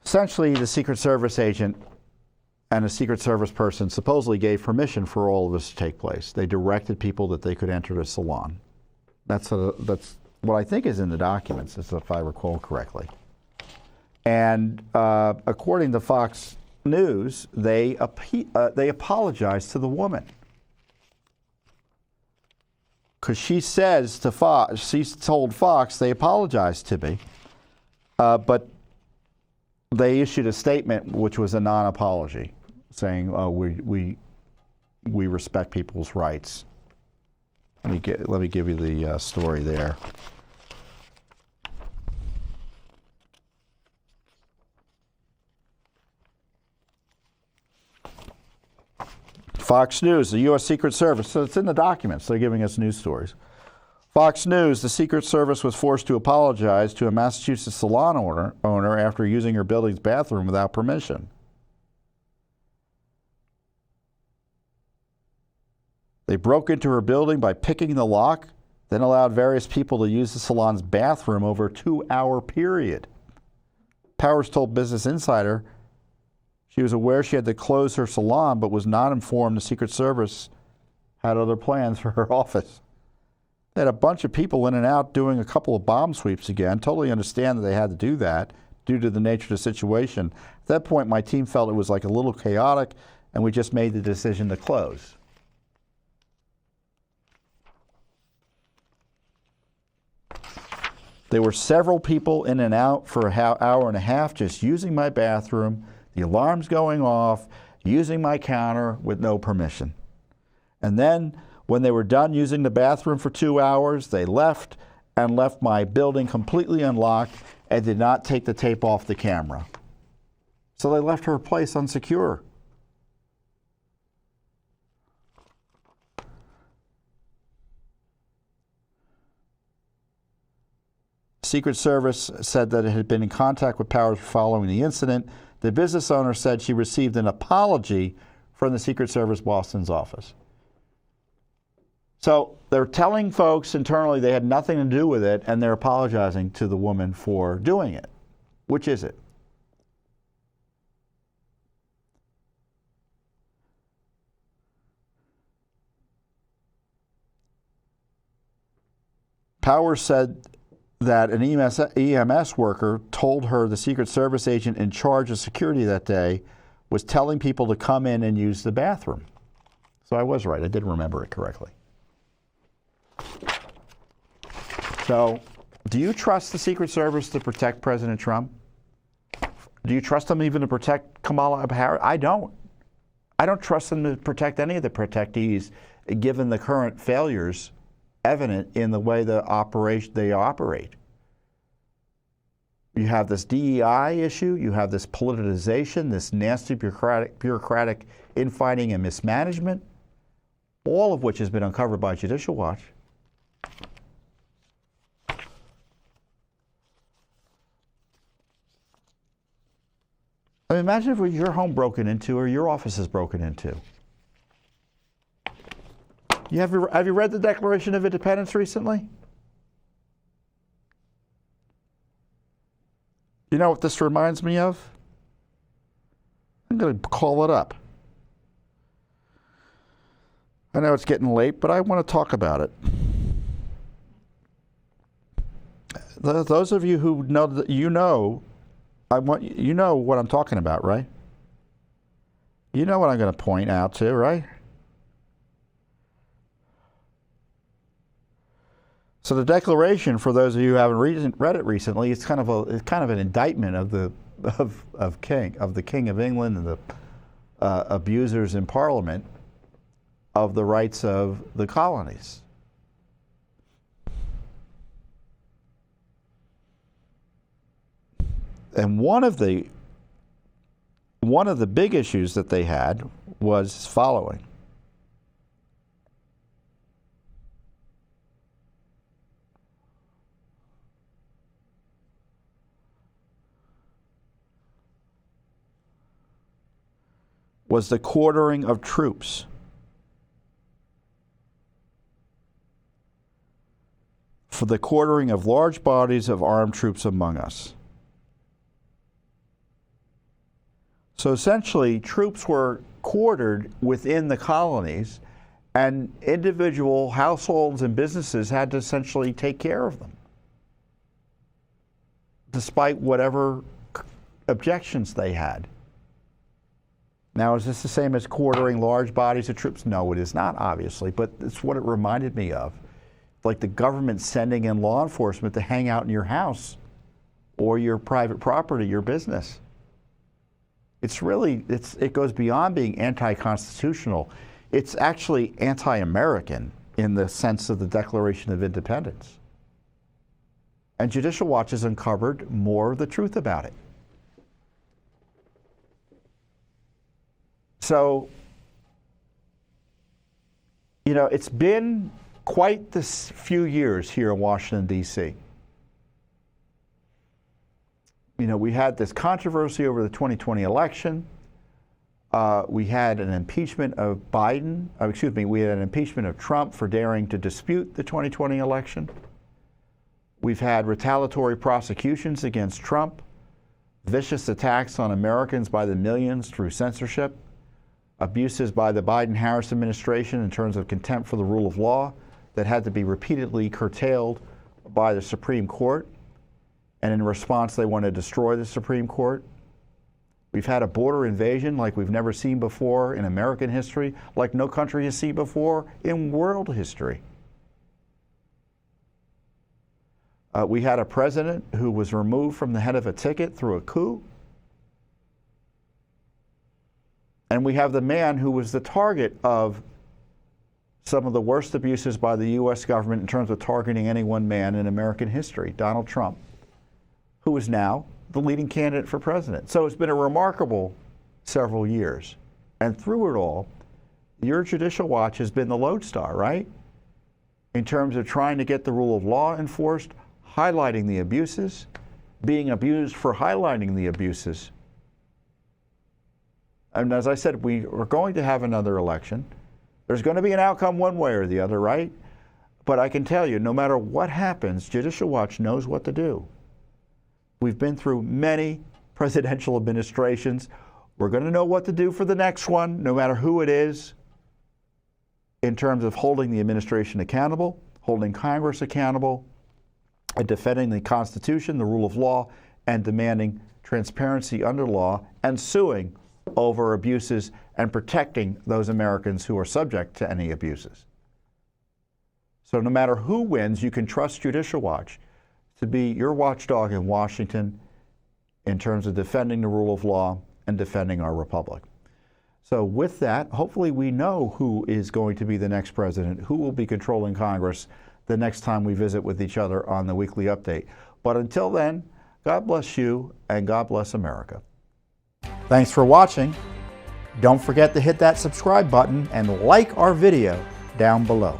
Essentially, the Secret Service agent and a Secret Service person supposedly gave permission for all of this to take place. They directed people that they could enter the salon. That's what I think is in the documents, if I recall correctly. And according to Fox News, they apologized to the woman. Because she says to Fox, she's told Fox, they apologized to me, but they issued a statement which was a non-apology, saying, we respect people's rights. Let me give you the story there. Fox News, the U.S. Secret Service. So it's in the documents. They're giving us news stories. Fox News, the Secret Service was forced to apologize to a Massachusetts salon owner after using her building's bathroom without permission. They broke into her building by picking the lock, then allowed various people to use the salon's bathroom over a 2-hour period. Powers told Business Insider she was aware she had to close her salon, but was not informed the Secret Service had other plans for her office. They had a bunch of people in and out doing a couple of bomb sweeps again. Totally understand that they had to do that due to the nature of the situation. At that point, my team felt it was like a little chaotic, and we just made the decision to close. There were several people in and out for an hour and a half just using my bathroom, the alarms going off, using my counter with no permission. And then when they were done using the bathroom for 2 hours, they left and left my building completely unlocked and did not take the tape off the camera. So they left her place unsecure. Secret Service said that it had been in contact with Powers following the incident. The business owner said she received an apology from the Secret Service Boston's office. So they're telling folks internally they had nothing to do with it, and they're apologizing to the woman for doing it. Which is it? Powers said that an EMS worker told her the Secret Service agent in charge of security that day was telling people to come in and use the bathroom. So I was right. I did remember it correctly. So, do you trust the Secret Service to protect President Trump? Do you trust them even to protect Kamala Harris? I don't. I don't trust them to protect any of the protectees, given the current failures evident in the way they operate. You have this DEI issue, you have this politicization, this nasty bureaucratic infighting and mismanagement, all of which has been uncovered by Judicial Watch. I mean, imagine if it was your home broken into or your office is broken into. Have you read the Declaration of Independence recently? You know what this reminds me of? I'm going to call it up. I know it's getting late, but I want to talk about it. Those of you who know that you know what I'm talking about, right? You know what I'm going to point out to, right? So the Declaration, for those of you who haven't read it recently, it's kind of an indictment of the King of England and the abusers in Parliament of the rights of the colonies. And one of the big issues that they had was following. Was the quartering of troops. For the quartering of large bodies of armed troops among us. So essentially, troops were quartered within the colonies, and individual households and businesses had to essentially take care of them, despite whatever objections they had. Now, is this the same as quartering large bodies of troops? No, it is not, obviously, but it's what it reminded me of. Like the government sending in law enforcement to hang out in your house or your private property, your business. It goes beyond being anti-constitutional. It's actually anti-American in the sense of the Declaration of Independence. And Judicial Watch has uncovered more of the truth about it. So, you know, it's been quite this few years here in Washington, D.C. You know, we had this controversy over the 2020 election. We had an impeachment of Biden, we had an impeachment of Trump for daring to dispute the 2020 election. We've had retaliatory prosecutions against Trump, vicious attacks on Americans by the millions through censorship, abuses by the Biden-Harris administration in terms of contempt for the rule of law that had to be repeatedly curtailed by the Supreme Court. And in response, they want to destroy the Supreme Court. We've had a border invasion like we've never seen before in American history, like no country has seen before in world history. We had a president who was removed from the head of a ticket through a coup. And we have the man who was the target of some of the worst abuses by the U.S. government in terms of targeting any one man in American history, Donald Trump, who is now the leading candidate for president. So it's been a remarkable several years. And through it all, your Judicial Watch has been the lodestar, right? In terms of trying to get the rule of law enforced, highlighting the abuses, being abused for highlighting the abuses. And as I said, we are going to have another election. There's going to be an outcome one way or the other, right? But I can tell you, no matter what happens, Judicial Watch knows what to do. We've been through many presidential administrations. We're going to know what to do for the next one, no matter who it is, in terms of holding the administration accountable, holding Congress accountable, and defending the Constitution, the rule of law, and demanding transparency under law, and suing over abuses and protecting those Americans who are subject to any abuses. So no matter who wins, you can trust Judicial Watch to be your watchdog in Washington in terms of defending the rule of law and defending our republic. So with that, hopefully we know who is going to be the next president, who will be controlling Congress the next time we visit with each other on the Weekly Update. But until then, God bless you and God bless America. Thanks for watching. Don't forget to hit that subscribe button and like our video down below.